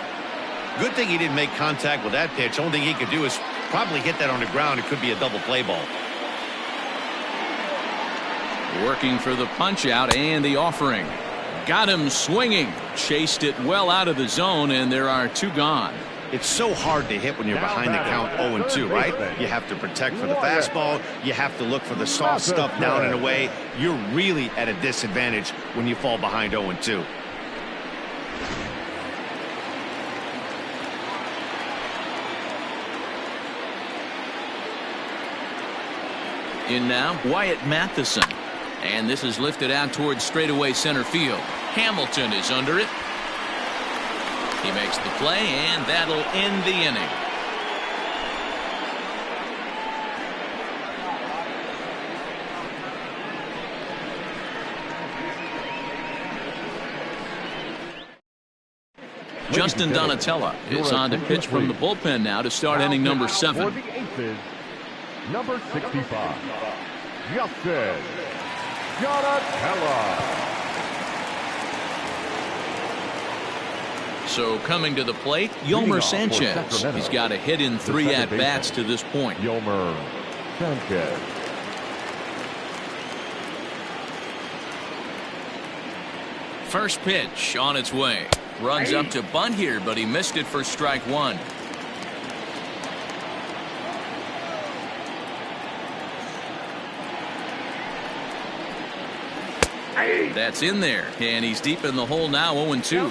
S2: Good thing he didn't make contact with that pitch. Only thing he could do is probably hit that on the ground. It could be a double play ball.
S1: Working for the punch out and the offering. Got him swinging. Chased it well out of the zone, and there are 2 gone.
S2: It's so hard to hit when you're behind the count 0-2, right? You have to protect for the fastball. You have to look for the soft stuff down and away. You're really at a disadvantage when you fall behind 0-2.
S1: In now, Wyatt Matheson. And this is lifted out towards straightaway center field. Hamilton is under it. He makes the play, and that'll end the inning. Justin Donatella is on to pitch from the bullpen now to start inning number 7.
S5: For the Aces, number 65, Justin Donatella.
S1: So coming to the plate, Yolmer Sanchez. He's got a hit in 3 at-bats to this point.
S5: Yolmer Sanchez.
S1: First pitch on its way. Runs up to bunt here, but he missed it for strike one. That's in there, and he's deep in the hole now, 0-2.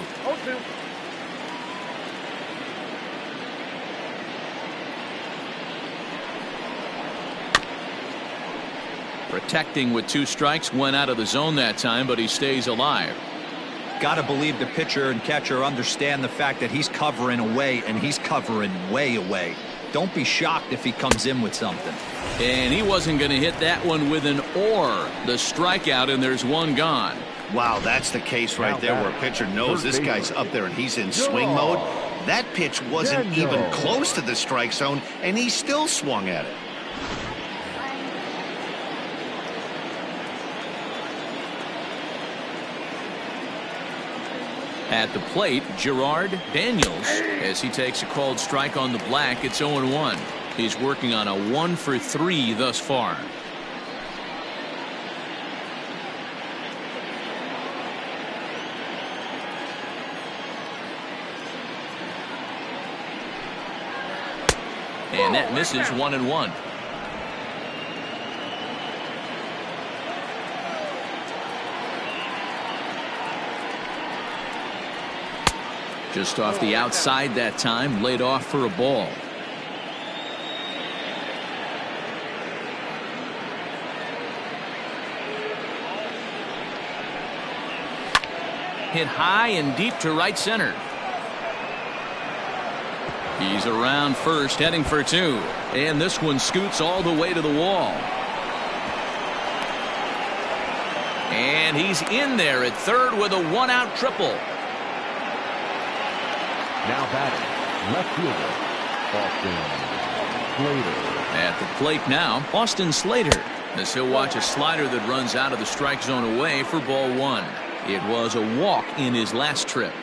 S1: Protecting with 2 strikes, went out of the zone that time, but he stays alive.
S4: Got to believe the pitcher and catcher understand the fact that he's covering away, and he's covering way away. Don't be shocked if he comes in with something.
S1: And he wasn't going to hit that one with an or. The strikeout, and there's one gone.
S2: Wow, that's the case right there where a pitcher knows this guy's up there and he's in swing mode. That pitch wasn't even close to the strike zone, and he still swung at it.
S1: At the plate, Gerard Daniels, as he takes a called strike on the black. It's 0-1. He's working on a 1-for-3 thus far. And that misses, 1-1. Just off the outside that time, laid off for a ball. Hit high and deep to right center. He's around first, heading for 2. And this one scoots all the way to the wall. And he's in there at third with a 1-out triple.
S5: Now batting, left fielder, Austin Slater.
S1: At the plate now, Austin Slater, as he'll watch a slider that runs out of the strike zone away for ball 1. It was a walk in his last trip.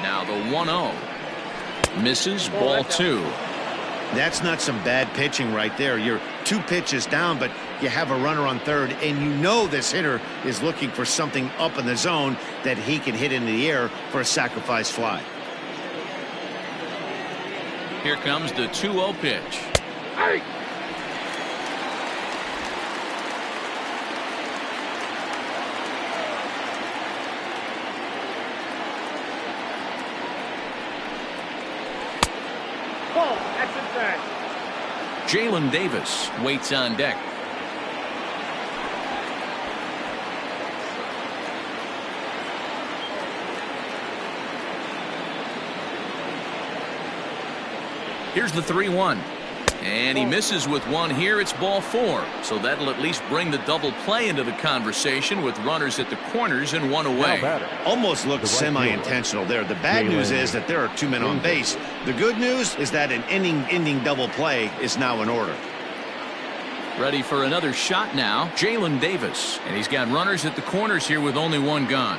S1: Now the 1-0. Misses, ball 2.
S2: That's not some bad pitching right there. You're 2 pitches down, but you have a runner on third, and you know this hitter is looking for something up in the zone that he can hit into the air for a sacrifice fly.
S1: Here comes the 2-0 pitch.
S6: Hey!
S1: Jalen Davis waits on deck. Here's the 3-1. And he misses with one here. It's ball 4. So that'll at least bring the double play into the conversation with runners at the corners and 1 away.
S2: Almost looked semi-intentional there. The bad news is that there are 2 men on base. The good news is that an ending double play is now in order.
S1: Ready for another shot now, Jalen Davis. And he's got runners at the corners here with only 1 gone.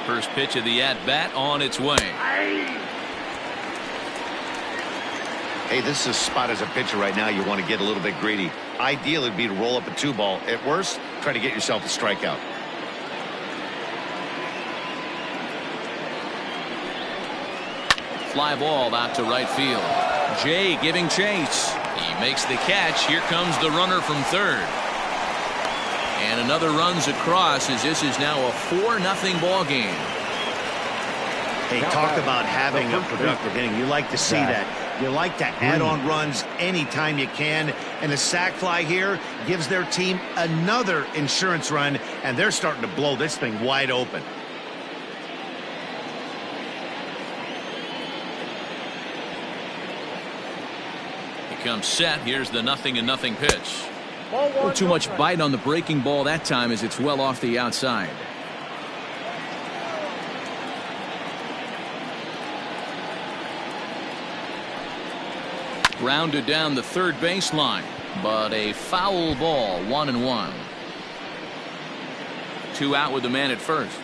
S1: First pitch of the at-bat on its way.
S2: Hey, this is a spot as a pitcher right now you want to get a little bit greedy. Ideal would be to roll up a 2-ball. At worst, try to get yourself a strikeout.
S1: Fly ball out to right field. Jay giving chase. He makes the catch. Here comes the runner from third. And another runs across as this is now a 4-0 ball game.
S2: Hey, talk about having a productive inning. You like to see that. You like to add on runs anytime you can. And the sac fly here gives their team another insurance run, and they're starting to blow this thing wide open.
S1: He comes set. Here's the 0-0 pitch. A little too much bite on the breaking ball that time as it's well off the outside. Grounded down the third baseline, but a foul ball, 1-1. 2 out with the man at first.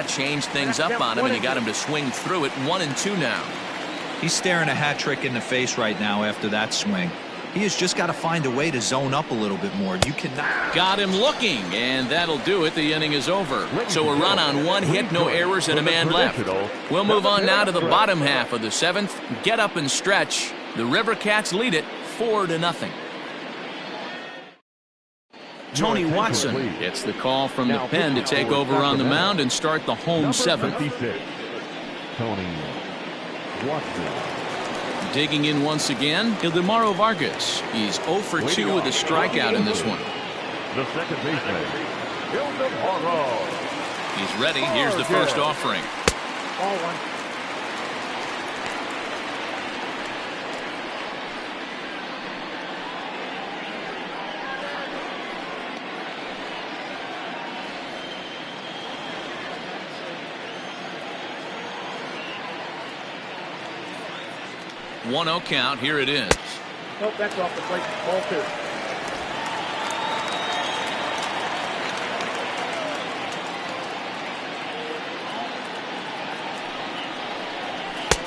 S1: Changed things up on him, and he got him to swing through it. 1-2 now.
S4: He's staring a hat trick in the face right now after that swing. He has just got to find a way to zone up a little bit more. You cannot.
S1: Got him looking, and that'll do it. The inning is over. So a run on one hit, no errors, and a man left. We'll move on now to the bottom half of the seventh. Get up and stretch. The River Cats lead it 4-0. Tony Watson gets the call from the pen to take over on the mound and start the home seventh.
S5: Tony Watson.
S1: Digging in once again, Ildemaro Vargas. He's 0 for 2 with a strikeout in this one.
S5: The second baseman, Ildemaro.
S1: He's ready. Here's the first offering.
S6: Ball one.
S1: One 1-0 count. Here it is.
S6: Nope, that's off the plate. Ball two.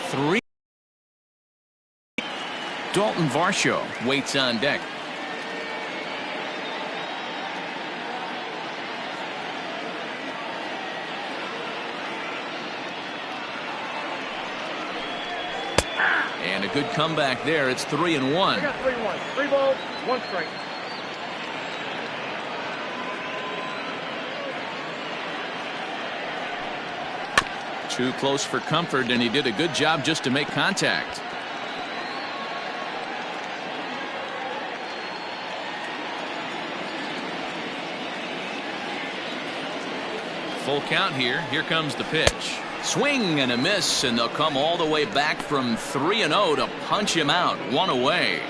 S1: Three. Dalton Varsho waits on deck. And a good comeback there. It's 3-1.
S6: I got 3-1. 3 balls, 1 strike.
S1: Too close for comfort, and he did a good job just to make contact. Full count here. Here comes the pitch. Swing and a miss, and they'll come all the way back from 3-0 to punch him out. One away.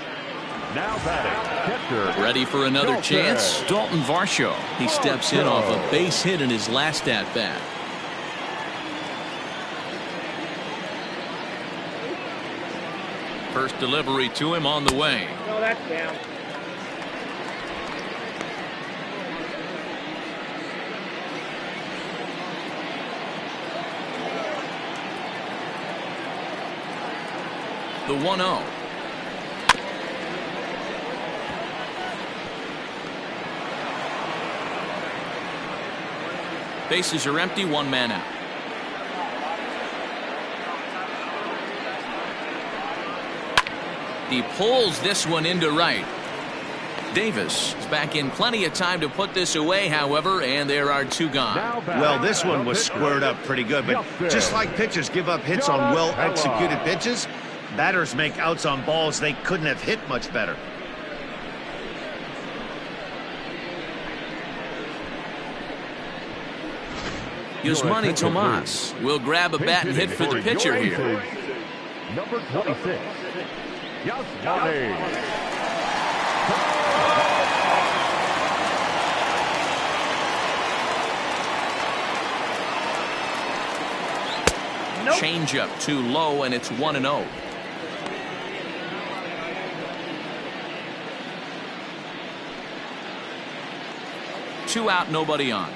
S5: Now batting, catcher.
S1: Ready for another chance? Dalton Varsho. He steps in off a base hit in his last at-bat. First delivery to him on the way.
S6: No, that's down.
S1: The 1-0. Bases are empty, one man out. He pulls this one into right. Davis is back in plenty of time to put this away, however, and there are 2 gone.
S2: Well, this one was squared up pretty good, but just like pitchers give up hits on well-executed pitches, batters make outs on balls they couldn't have hit much better.
S1: Yasmani Tomas will grab a bat and hit for the pitcher here.
S5: Number 26, Yasmani.
S6: Nope.
S1: Changeup too low, and it's 1-0. Two out, nobody on.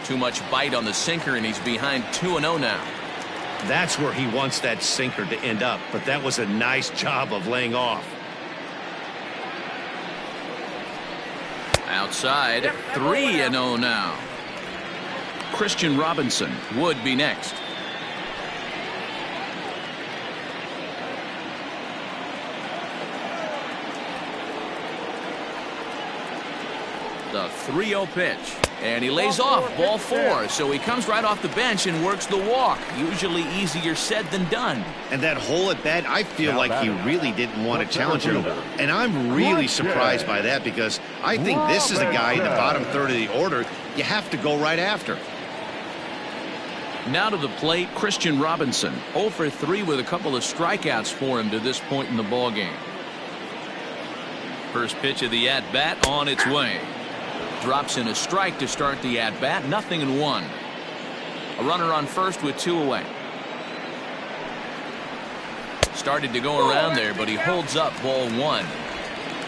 S1: Too much bite on the sinker, and he's behind 2-0 now.
S2: That's where he wants that sinker to end up, but that was a nice job of laying off.
S1: Outside, 3-0 now. Christian Robinson would be next. The 3-0 pitch, and he lays off ball 4, so he comes right off the bench and works the walk. Usually easier said than done.
S2: And that hole at bat, I feel like he really didn't want to challenge him, and I'm really surprised by that, because I think this is a guy in the bottom third of the order you have to go right after.
S1: Now to the plate, Christian Robinson, 0 for 3 with a couple of strikeouts for him to this point in the ball game. First pitch of the at-bat on its way. Drops in a strike to start the at-bat. 0-1. A runner on first with 2 away. Started to go around there, but he holds up ball 1.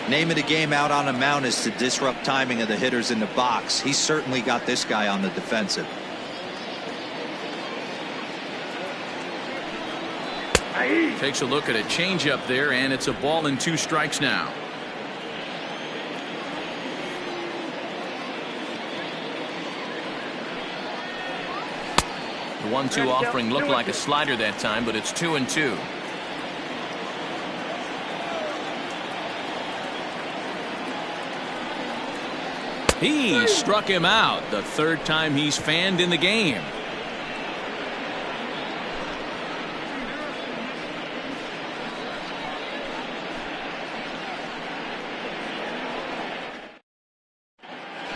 S4: Name of the game out on the mound is to disrupt timing of the hitters in the box. He's certainly got this guy on the defensive.
S1: Takes a look at a changeup there, and it's a ball and 2 strikes now. The 1-2 offering looked like a slider that time, but it's 2-2. He struck him out, the 3rd time he's fanned in the game.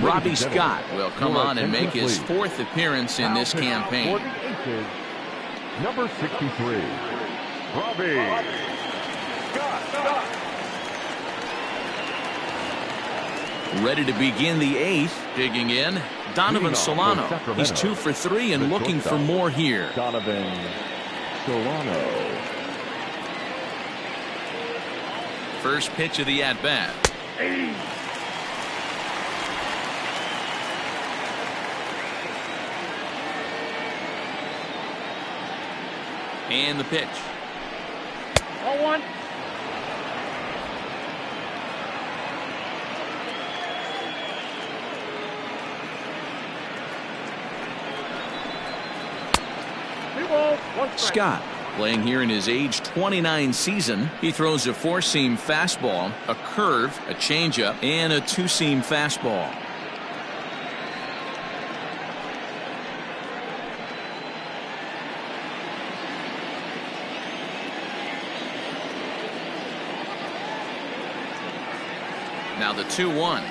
S1: Robbie Scott will come on and make his 4th appearance in this campaign.
S5: Number 63, Robbie Scott.
S1: Ready to begin the 8th. Digging in, Donovan Solano. He's 2 for 3 and looking for more here.
S5: Donovan Solano.
S1: First pitch of the at-bat. And the pitch.
S6: 0-1.
S1: Scott playing here in his age 29 season. He throws a 4-seam fastball, a curve, a changeup, and a 2-seam fastball. Now the 2-1.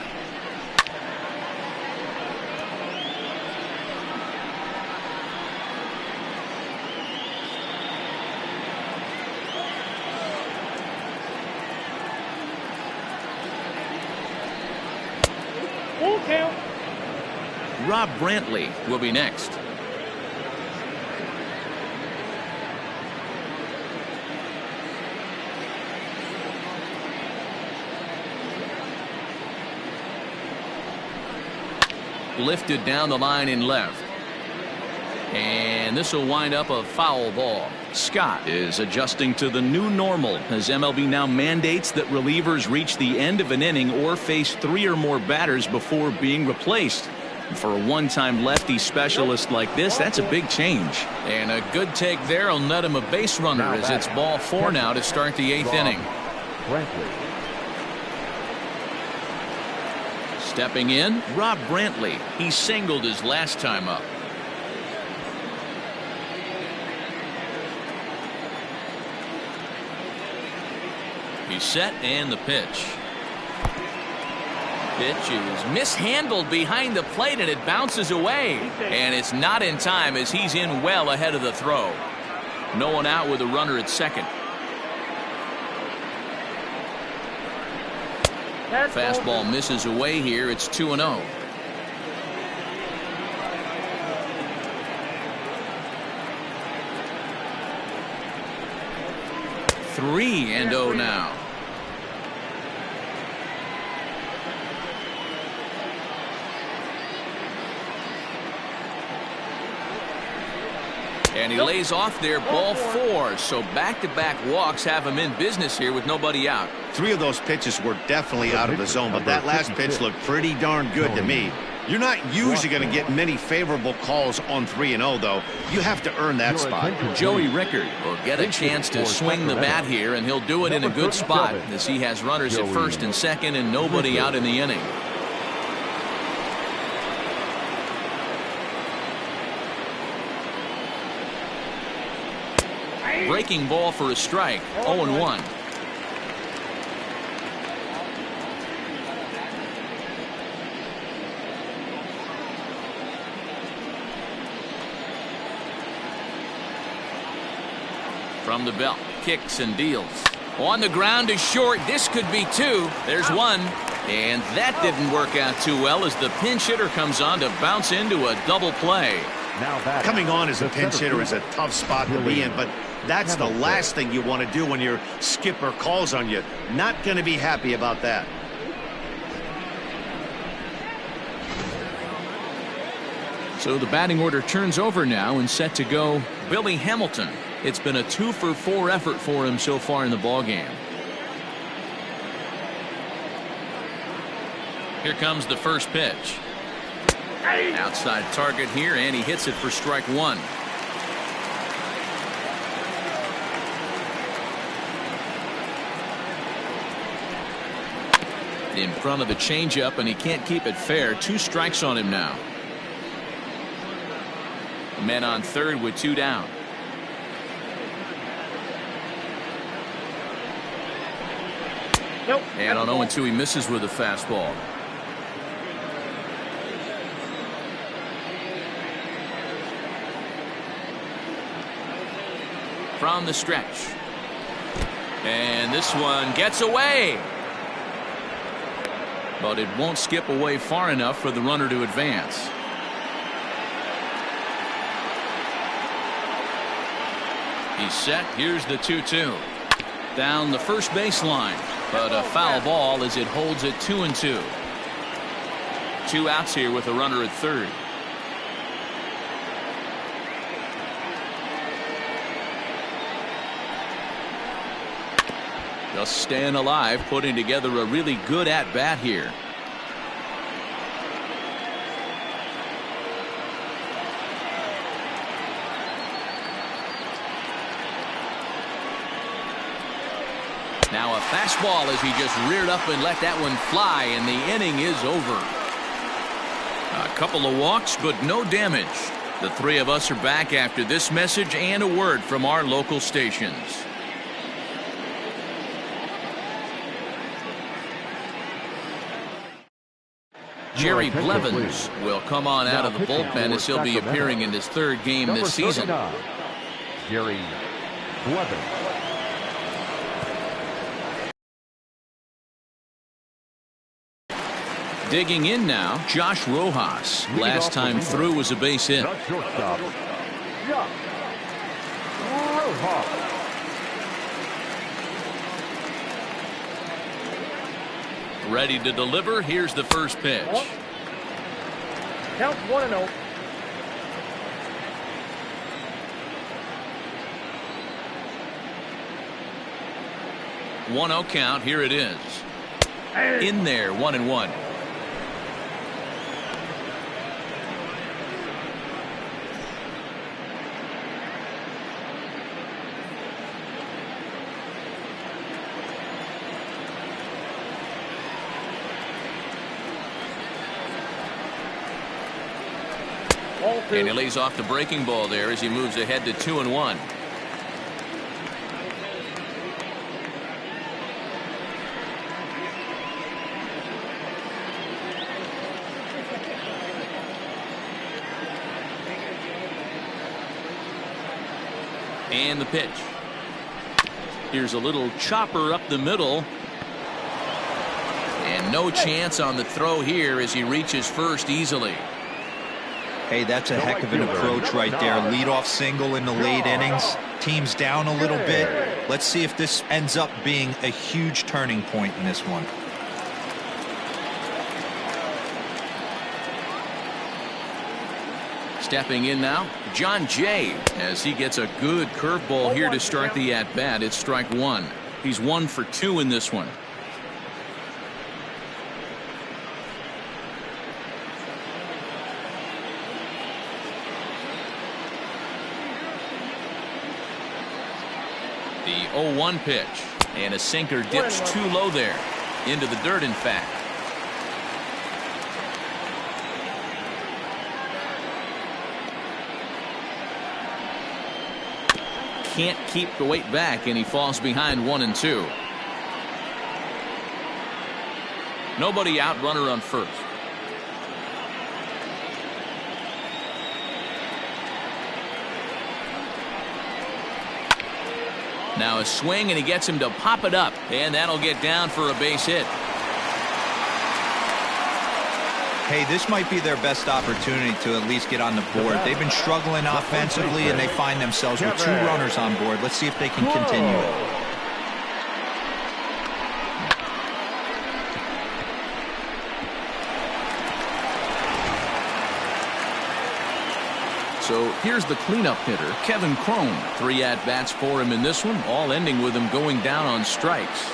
S6: Full count.
S1: Rob Brantley will be next. Lifted down the line in left. And this will wind up a foul ball. Scott is adjusting to the new normal as MLB now mandates that relievers reach the end of an inning or face 3 or more batters before being replaced. For a one-time lefty specialist like this, that's a big change. And a good take there will net him a base runner as it's ball 4 now to start the 8th inning. Stepping in, Rob Brantley. He singled his last time up. He's set, and the pitch. Pitch is mishandled behind the plate, and it bounces away. And it's not in time as he's in well ahead of the throw. No one out with a runner at second. Fastball misses away here. It's 2-0. Three and 0 now. And he lays off there, ball 4. So back-to-back walks have him in business here with nobody out.
S2: 3 of those pitches were definitely out of the zone, but that last pitch looked pretty darn good to me. You're not usually going to get many favorable calls on 3-0, though. You have to earn that spot.
S1: Joey Rickard will get a chance to swing the bat here, and he'll do it in a good spot as he has runners at first and second and nobody out in the inning. Breaking ball for a strike. 0-1. From the belt, kicks and deals. On the ground to short. This could be 2. There's 1. And that didn't work out too well as the pinch hitter comes on to bounce into a double play.
S2: Coming on as a pinch hitter is a tough spot to be in, but that's the last thing you want to do when your skipper calls on you. Not going to be happy about that.
S1: So the batting order turns over now and set to go Billy Hamilton. It's been a 2-for-4 effort for him so far in the ballgame. Here comes the first pitch. Outside target here, and he hits it for strike one. In front of the changeup, and he can't keep it fair. 2 strikes on him now. Men on third with 2 down.
S6: Nope.
S1: And on 0-2, he misses with a fastball. From the stretch. And this one gets away. But it won't skip away far enough for the runner to advance. He's set. Here's the 2-2. Down the first baseline. But a foul ball as it holds it 2-2. 2 outs here with a runner at third. Just staying alive, putting together a really good at-bat here. Now a fastball as he just reared up and let that one fly, and the inning is over. A couple of walks, but no damage. The 3 of us are back after this message and a word from our local stations. Jerry Blevins will come on out of the bullpen as he'll be appearing in his 3rd game this season.
S5: Jerry Blevins.
S1: Digging in now, Josh Rojas. Last time through was a base hit.
S5: The shortstop, Josh Rojas.
S1: Ready to deliver. Here's the first pitch.
S6: Count 1-0.
S1: One 0 count. Here it is. In there, 1-1. And he lays off the breaking ball there as he moves ahead to 2-1. And the pitch. Here's a little chopper up the middle. And no chance on the throw here as he reaches first easily.
S4: Hey, that's a heck of an approach right there. Leadoff single in the late innings. Team's down a little bit. Let's see if this ends up being a huge turning point in this one.
S1: Stepping in now, John Jay, as he gets a good curveball here to start the at-bat. It's strike one. He's 1 for 2 in this one. The 0-1 pitch, and a sinker dips too low there, into the dirt in fact. Can't keep the weight back, and he falls behind 1-2. Nobody out, runner on first. Now a swing, and he gets him to pop it up, and that'll get down for a base hit.
S4: Hey, this might be their best opportunity to at least get on the board. They've been struggling offensively, and they find themselves with 2 runners on board. Let's see if they can continue it.
S1: So here's the cleanup hitter, Kevin Cron. 3 at-bats for him in this one, all ending with him going down on strikes.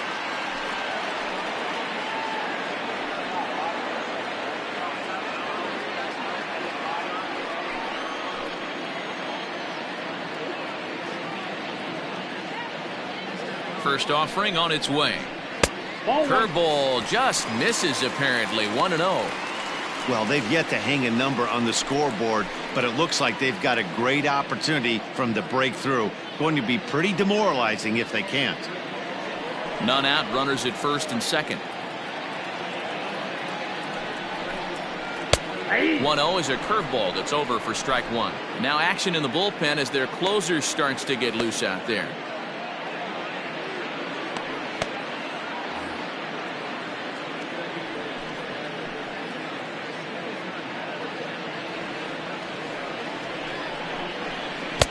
S1: First offering on its way. Curveball just misses apparently. 1-0.
S2: Well, they've yet to hang a number on the scoreboard, but it looks like they've got a great opportunity from the breakthrough. Going to be pretty demoralizing if they can't.
S1: None out, runners at first and second. 1-0 is a curveball that's over for strike 1. Now action in the bullpen as their closer starts to get loose out there.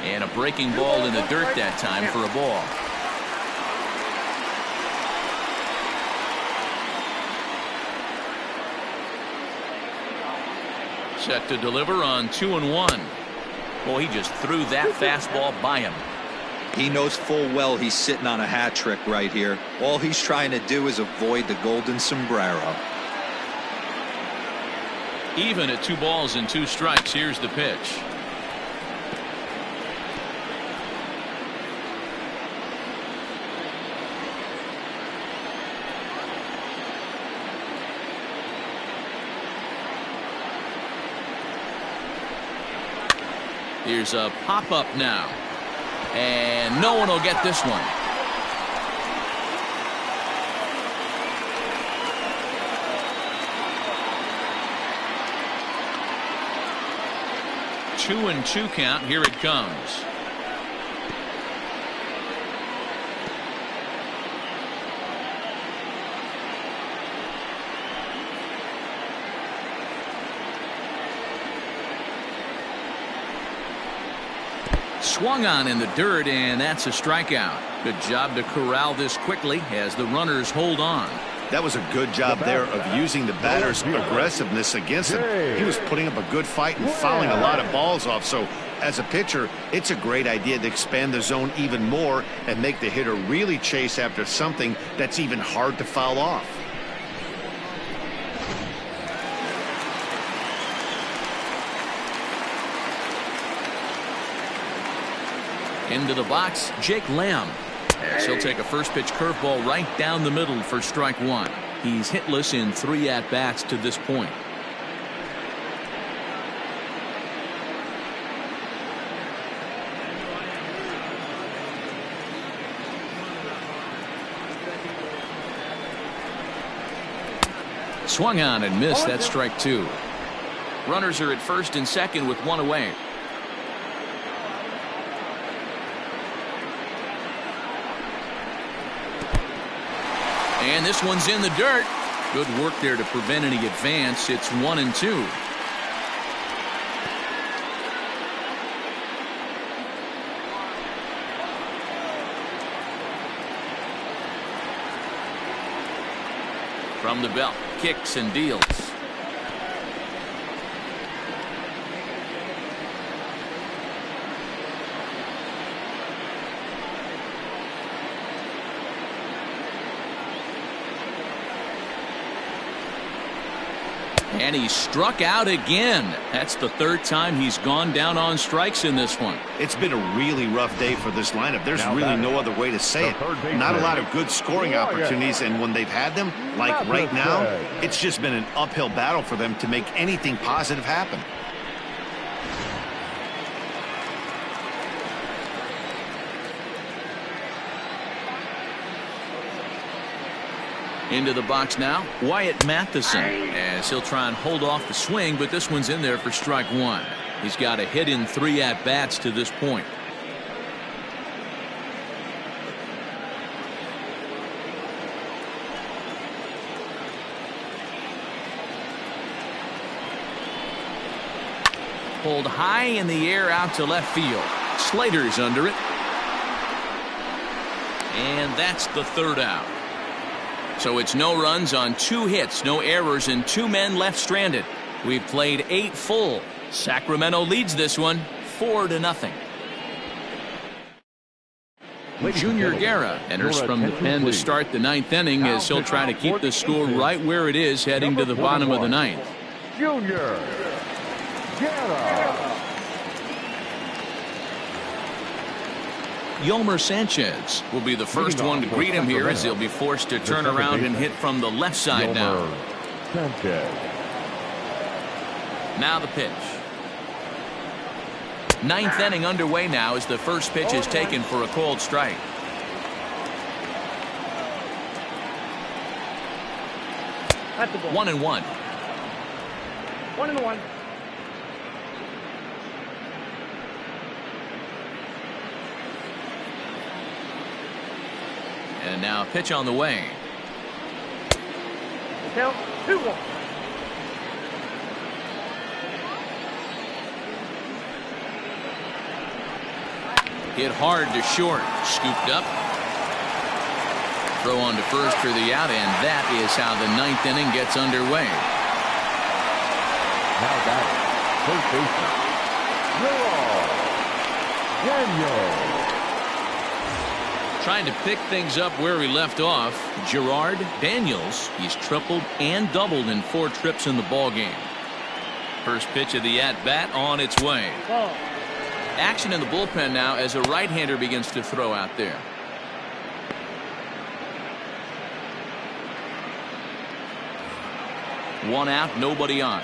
S1: And a breaking ball in the dirt that time for a ball. Set to deliver on 2-1. Boy, he just threw that fastball by him.
S4: He knows full well he's sitting on a hat trick right here. All he's trying to do is avoid the golden sombrero.
S1: Even at 2 balls and 2 strikes, here's the pitch. Here's a pop-up now. And no one will get this one. Two and 2 count. Here it comes. Swung on in the dirt, and that's a strikeout. Good job to corral this quickly as the runners hold on.
S2: That was a good job there of using the batter's aggressiveness against him. He was putting up a good fight and fouling a lot of balls off. So as a pitcher, it's a great idea to expand the zone even more and make the hitter really chase after something that's even hard to foul off.
S1: Into the box, Jake Lamb. As he'll take a first pitch curveball right down the middle for strike 1. He's hitless in 3 at-bats to this point. Swung on and missed. That's strike 2. Runners are at first and second with 1 away. And this one's in the dirt. Good work there to prevent any advance. It's 1-2. From the belt, kicks and deals. And he struck out again. That's the 3rd time he's gone down on strikes in this one.
S2: It's been a really rough day for this lineup. There's really no other way to say it. Not a lot of good scoring opportunities, and when they've had them, like right now, it's just been an uphill battle for them to make anything positive happen.
S1: Into the box now, Wyatt Matheson, as he'll try and hold off the swing, but this one's in there for strike 1. He's got a hit in 3 at-bats to this point. Pulled high in the air out to left field. Slater's under it. And that's the third out. So it's no runs on 2 hits, no errors, and 2 men left stranded. We've played 8 full. Sacramento leads this one 4-0. Junior Guerra enters from the pen to start the 9th inning as he'll try to keep the score right where it is heading to the bottom of the 9th.
S5: Junior Guerra.
S1: Yolmer Sanchez will be the first one to greet him here as he'll be forced to turn around and hit from the left side now.
S5: Sanchez.
S1: Now the pitch. 9th inning underway now as the first pitch is taken for a called strike.
S6: That's the ball.
S1: 1-1.
S6: 1-1.
S1: And now a pitch on the way.
S6: Count 2-1.
S1: Hit hard to short. Scooped up. Throw on to first for the out, and that is how the 9th inning gets underway.
S5: Now batting, first baseman, Daniel.
S1: Trying to pick things up where he left off. Gerard Daniels, he's tripled and doubled in 4 trips in the ball game. First pitch of the at-bat on its way.
S6: Ball.
S1: Action in the bullpen now as a right-hander begins to throw out there. One out, nobody on.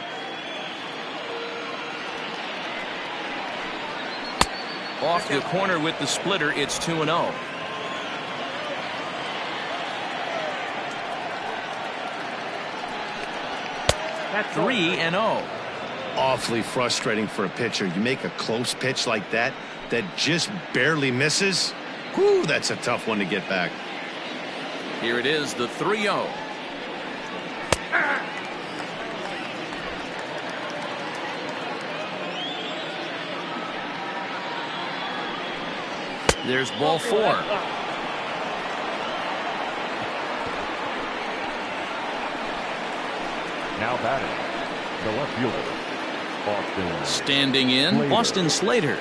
S1: Off the corner with the splitter, it's 2-0.
S6: That's
S1: 3-0.
S2: Awfully frustrating for a pitcher. You make a close pitch like that just barely misses. Whew, that's a tough one to get back.
S1: Here it is, the 3-0. There's ball 4.
S5: Now batting, the left fielder, Austin.
S1: Standing in,
S5: Slater.
S1: Austin Slater.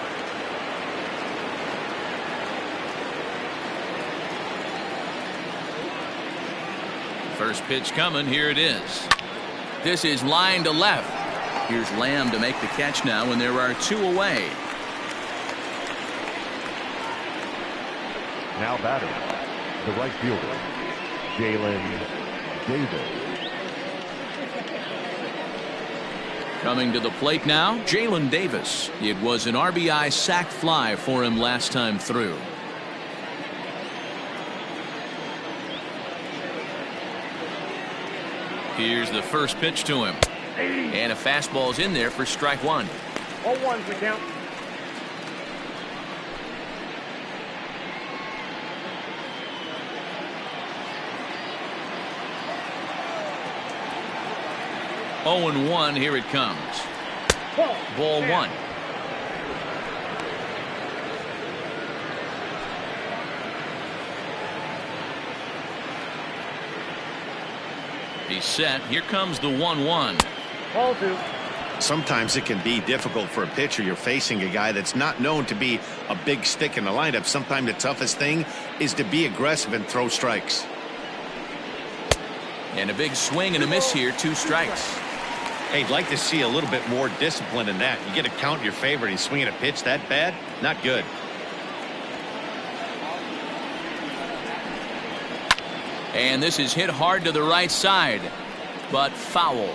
S1: First pitch coming, here it is. This is line to left. Here's Lamb to make the catch now when there are 2 away.
S5: Now batting, the right fielder, Jalen Davis.
S1: Coming to the plate now, Jalen Davis. It was an RBI sac fly for him last time through. Here's the first pitch to him. And a fastball's in there for strike 1.
S6: All ones the count.
S1: Oh and 1, here it comes. Ball 1. He's set. Here comes the 1-1.
S6: Ball 2.
S2: Sometimes it can be difficult for a pitcher. You're facing a guy that's not known to be a big stick in the lineup. Sometimes the toughest thing is to be aggressive and throw strikes.
S1: And a big swing and a miss here. 2 strikes.
S2: Hey, I'd like to see a little bit more discipline in that. You get a count in your favor and he's swinging a pitch that bad? Not good.
S1: And this is hit hard to the right side, but foul.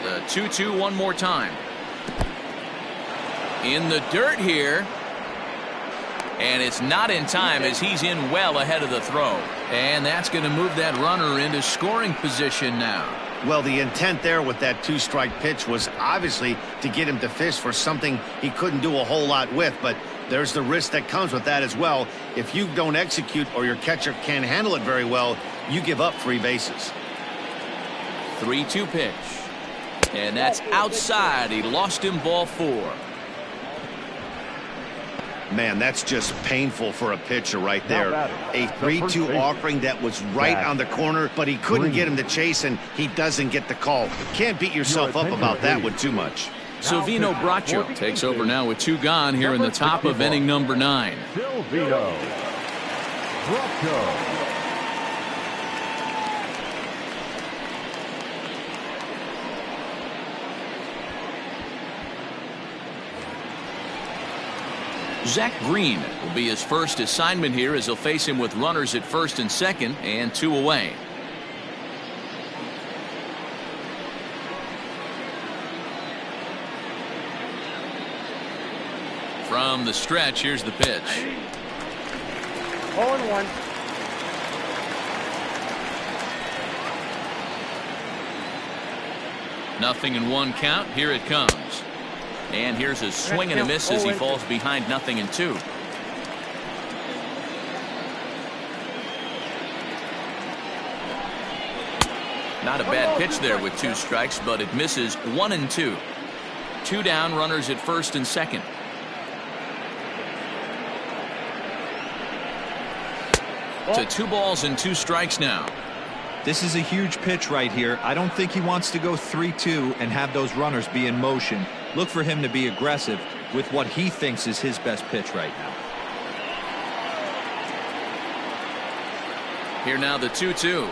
S1: The 2-2 one more time. In the dirt here. And it's not in time as he's in well ahead of the throw. And that's going to move that runner into scoring position now.
S2: Well, the intent there with that 2-strike pitch was obviously to get him to fish for something he couldn't do a whole lot with, but there's the risk that comes with that as well. If you don't execute or your catcher can't handle it very well, you give up 3 bases.
S1: 3-2 pitch. And that's outside. He lost him, ball 4.
S2: Man, that's just painful for a pitcher right there. A 3-2 offering that was right on the corner, but he couldn't get him to chase, and he doesn't get the call. Can't beat yourself up about that one too much.
S1: Silvino Bracho takes over now with 2 gone here in the top of inning number 9.
S5: Silvino Bracho.
S1: Zach Green will be his first assignment here as he'll face him with runners at first and second and 2 away. From the stretch, here's the pitch.
S6: 0-1.
S1: Nothing in 1 count. Here it comes. And here's a swing and a miss as he falls behind 0-2. Not a bad pitch there with 2 strikes, but it misses 1-2. 2 down, runners at first and second. To 2 balls and 2 strikes now.
S4: This is a huge pitch right here. I don't think he wants to go 3-2 and have those runners be in motion. Look for him to be aggressive with what he thinks is his best pitch right now.
S1: Here now the 2-2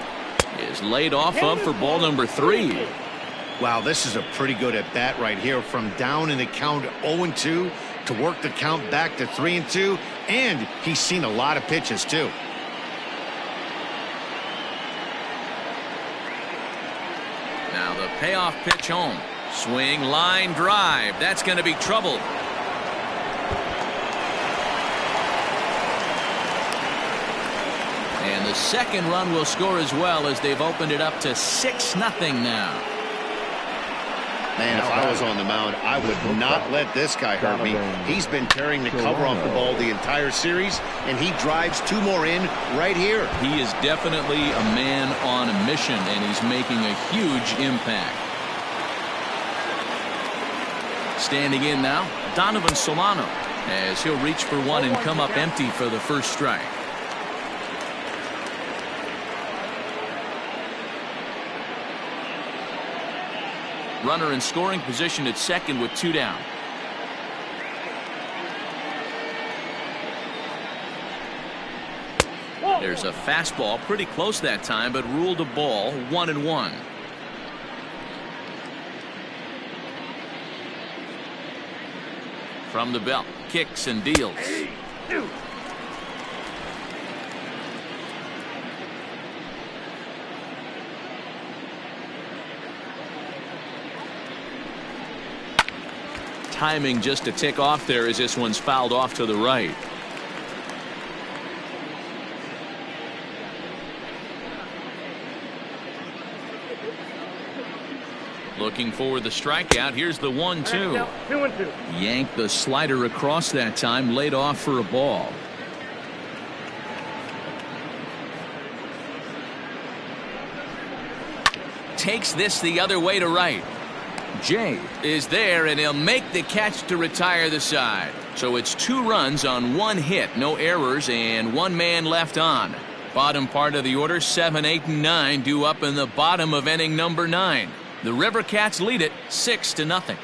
S1: is laid off of for ball number 3.
S2: Wow, this is a pretty good at bat right here, from down in the count 0-2 to work the count back to 3-2, and he's seen a lot of pitches too.
S1: Now the payoff pitch home. Swing, line drive. That's going to be trouble. And the second run will score as well, as they've opened it up to 6-0 now.
S2: Man, if I was on the mound, I would not let this guy hurt me. He's been tearing the cover off the ball the entire series, and he drives 2 more in right here.
S1: He is definitely a man on a mission, and he's making a huge impact. Standing in now, Donovan Solano, as he'll reach for 1 and come up empty for the first strike. Runner in scoring position at second with 2 down. There's a fastball, pretty close that time, but ruled a ball, 1-1. From the belt, kicks and deals. Timing just a tick off there as this one's fouled off to the right. Looking for the strikeout. Here's the 1-2.
S6: 2-2.
S1: Yanked the slider across that time, laid off for a ball. Takes this the other way to right. Jay is there, and he'll make the catch to retire the side. So it's 2 runs on 1 hit, no errors, and 1 man left on. Bottom part of the order, 7, 8, and 9 due up in the bottom of inning number 9. The River Cats lead it 6-0.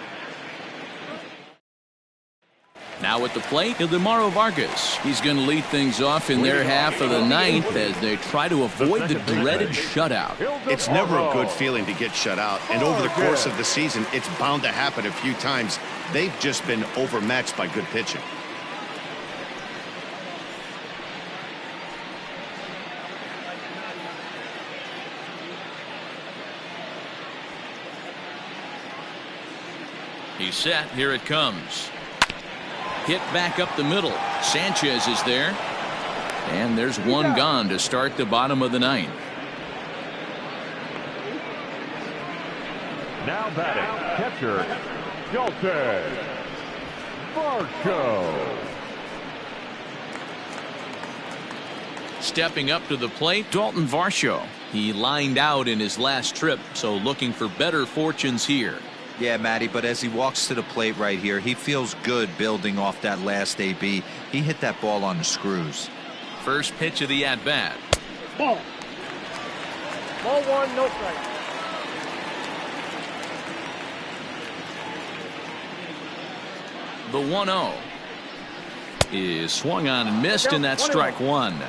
S1: Now at the plate, Ildemaro Vargas. He's going to lead things off in their half of the 9th as they try to avoid the dreaded shutout.
S2: It's never a good feeling to get shut out, and over the course of the season, it's bound to happen a few times. They've just been overmatched by good pitching.
S1: He's set. Here it comes. Hit back up the middle. Sanchez is there. And there's 1 gone to start the bottom of the 9th.
S5: Now batting, catcher, Shelton Varsho.
S1: Stepping up to the plate, Dalton Varsho. He lined out in his last trip, so looking for better fortunes here.
S4: Yeah, Matty, but as he walks to the plate right here, he feels good building off that last AB. He hit that ball on the screws.
S1: First pitch of the at-bat.
S6: Ball. Ball one, no strike.
S1: The 1-0 is swung on and missed, and that's strike one.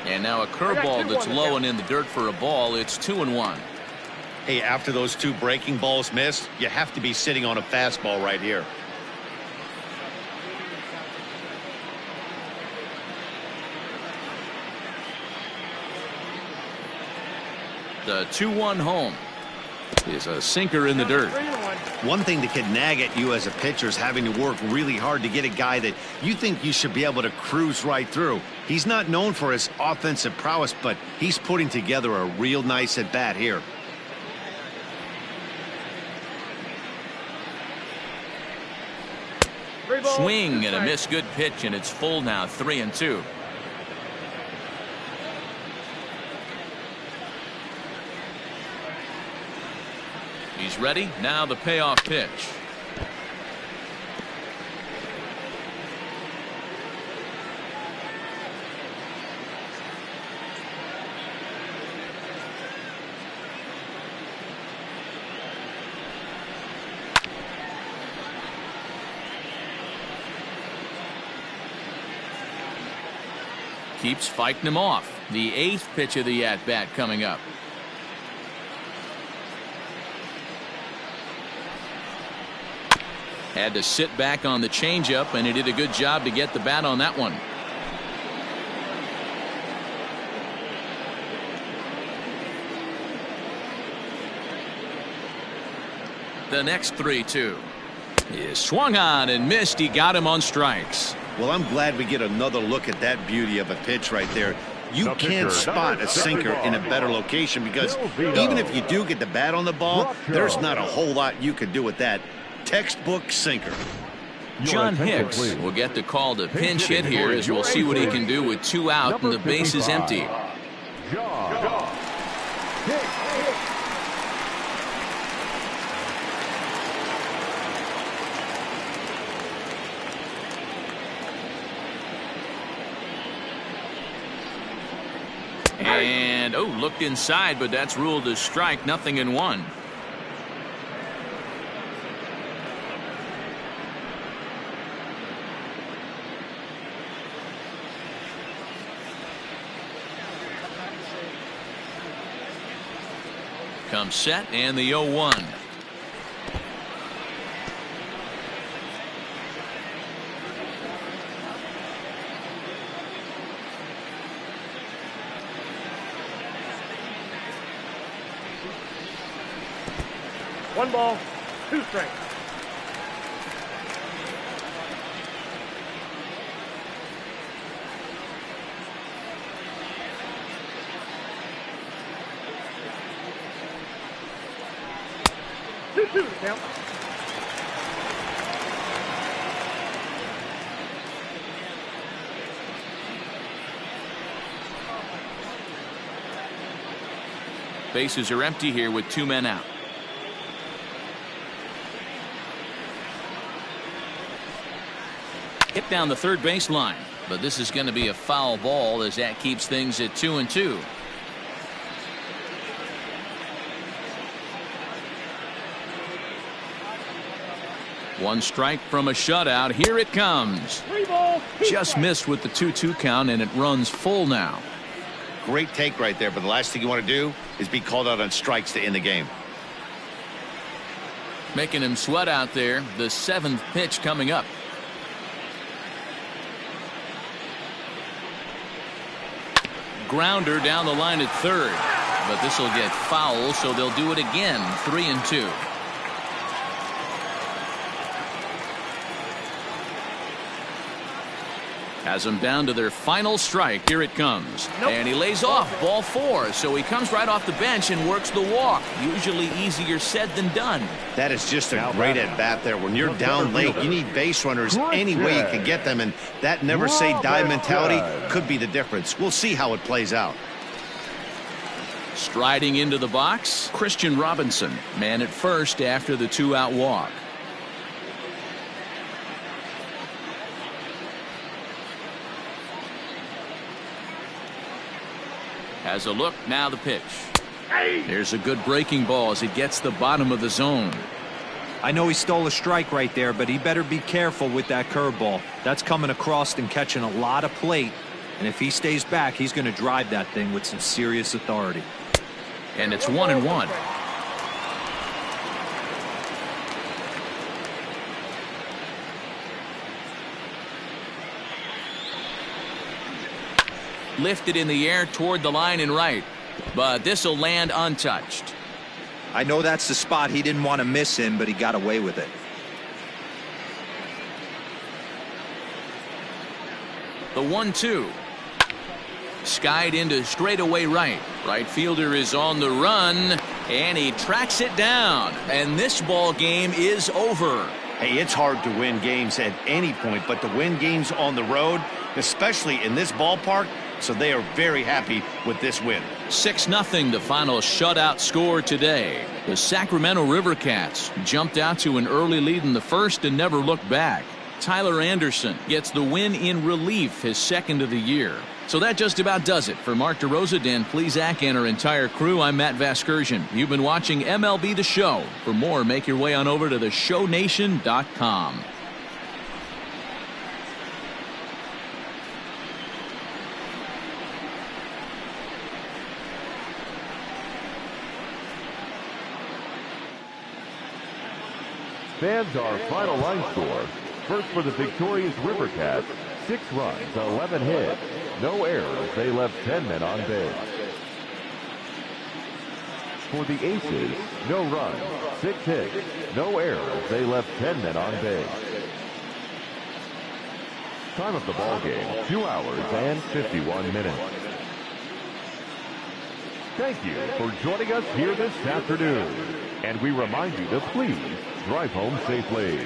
S1: And now a curveball that's low and in the dirt for a ball. It's 2-1.
S2: Hey, after those two breaking balls missed, you have to be sitting on a fastball right here.
S1: The 2-1 home is a sinker in the dirt.
S2: One thing that could nag at you as a pitcher is having to work really hard to get a guy that you think you should be able to cruise right through. He's not known for his offensive prowess, but he's putting together a real nice at bat here.
S1: Swing and a miss. Good pitch, and it's full now. 3-2. He's ready. Now the payoff pitch. Keeps fighting him off. The 8th pitch of the at-bat coming up. Had to sit back on the changeup, and he did a good job to get the bat on that one. The next 3-2 is swung on and missed. He got him on strikes.
S2: Well, I'm glad we get another look at that beauty of a pitch right there. You can't spot a sinker in a better location because even if you do get the bat on the ball, there's not a whole lot you can do with that. Textbook sinker.
S1: John Hicks will get the call to pinch hit here as we'll see what he can do with 2 out and the base is empty. And looked inside, but that's ruled a strike. 0-1. Comes set and the 0-1.
S6: One ball, 2 strikes. Two to count.
S1: Bases are empty here with 2 men out. Hit down the third baseline, but this is going to be a foul ball as that keeps things at 2-2. One strike from a shutout. Here it comes.
S6: 3 balls, 2
S1: Just
S6: strikes.
S1: missed with the 2-2 count, and it runs full now.
S2: Great take right there, but the last thing you want to do is be called out on strikes to end the game.
S1: Making him sweat out there. The 7th pitch coming up. Grounder down the line at third, but this will get foul, so they'll do it again. 3-2. Has them down to their final strike. Here it comes. And he lays off ball 4. So he comes right off the bench and works the walk. Usually easier said than done.
S2: That is just a great at-bat there. When you're down late, you need base runners any way you can get them. And that never-say-die mentality could be the difference. We'll see how it plays out.
S1: Striding into the box, Christian Robinson. Man at first after the 2-out walk. Has a look, now the pitch. There's a good breaking ball as he gets the bottom of the zone.
S4: I know he stole a strike right there, but he better be careful with that curveball. That's coming across and catching a lot of plate. And if he stays back, he's going to drive that thing with some serious authority.
S1: And it's 1-1. Lifted in the air toward the line and right, but this will land untouched.
S4: I know that's the spot he didn't want to miss in, but he got away with it.
S1: The 1-2. Skied into straightaway right. Right fielder is on the run, and he tracks it down. And this ball game is over.
S2: Hey, it's hard to win games at any point, but to win games on the road, especially in this ballpark, so they are very happy with this win.
S1: 6-0 the final shutout score today. The Sacramento River Cats jumped out to an early lead in the first and never looked back. Tyler Anderson gets the win in relief, his second of the year. So that just about does it. For Mark DeRosa, Dan Plesac, and our entire crew, I'm Matt Vasgersian. You've been watching MLB The Show. For more, make your way on over to theshownation.com.
S5: Fans, our final line score. First for the victorious River Cats, 6 runs, 11 hits, no errors. They left 10 men on base. For the Aces, no runs, 6 hits, no errors. They left 10 men on base. Time of the ball game, 2 hours and 51 minutes. Thank you for joining us here this afternoon. And we remind you to please drive home safely.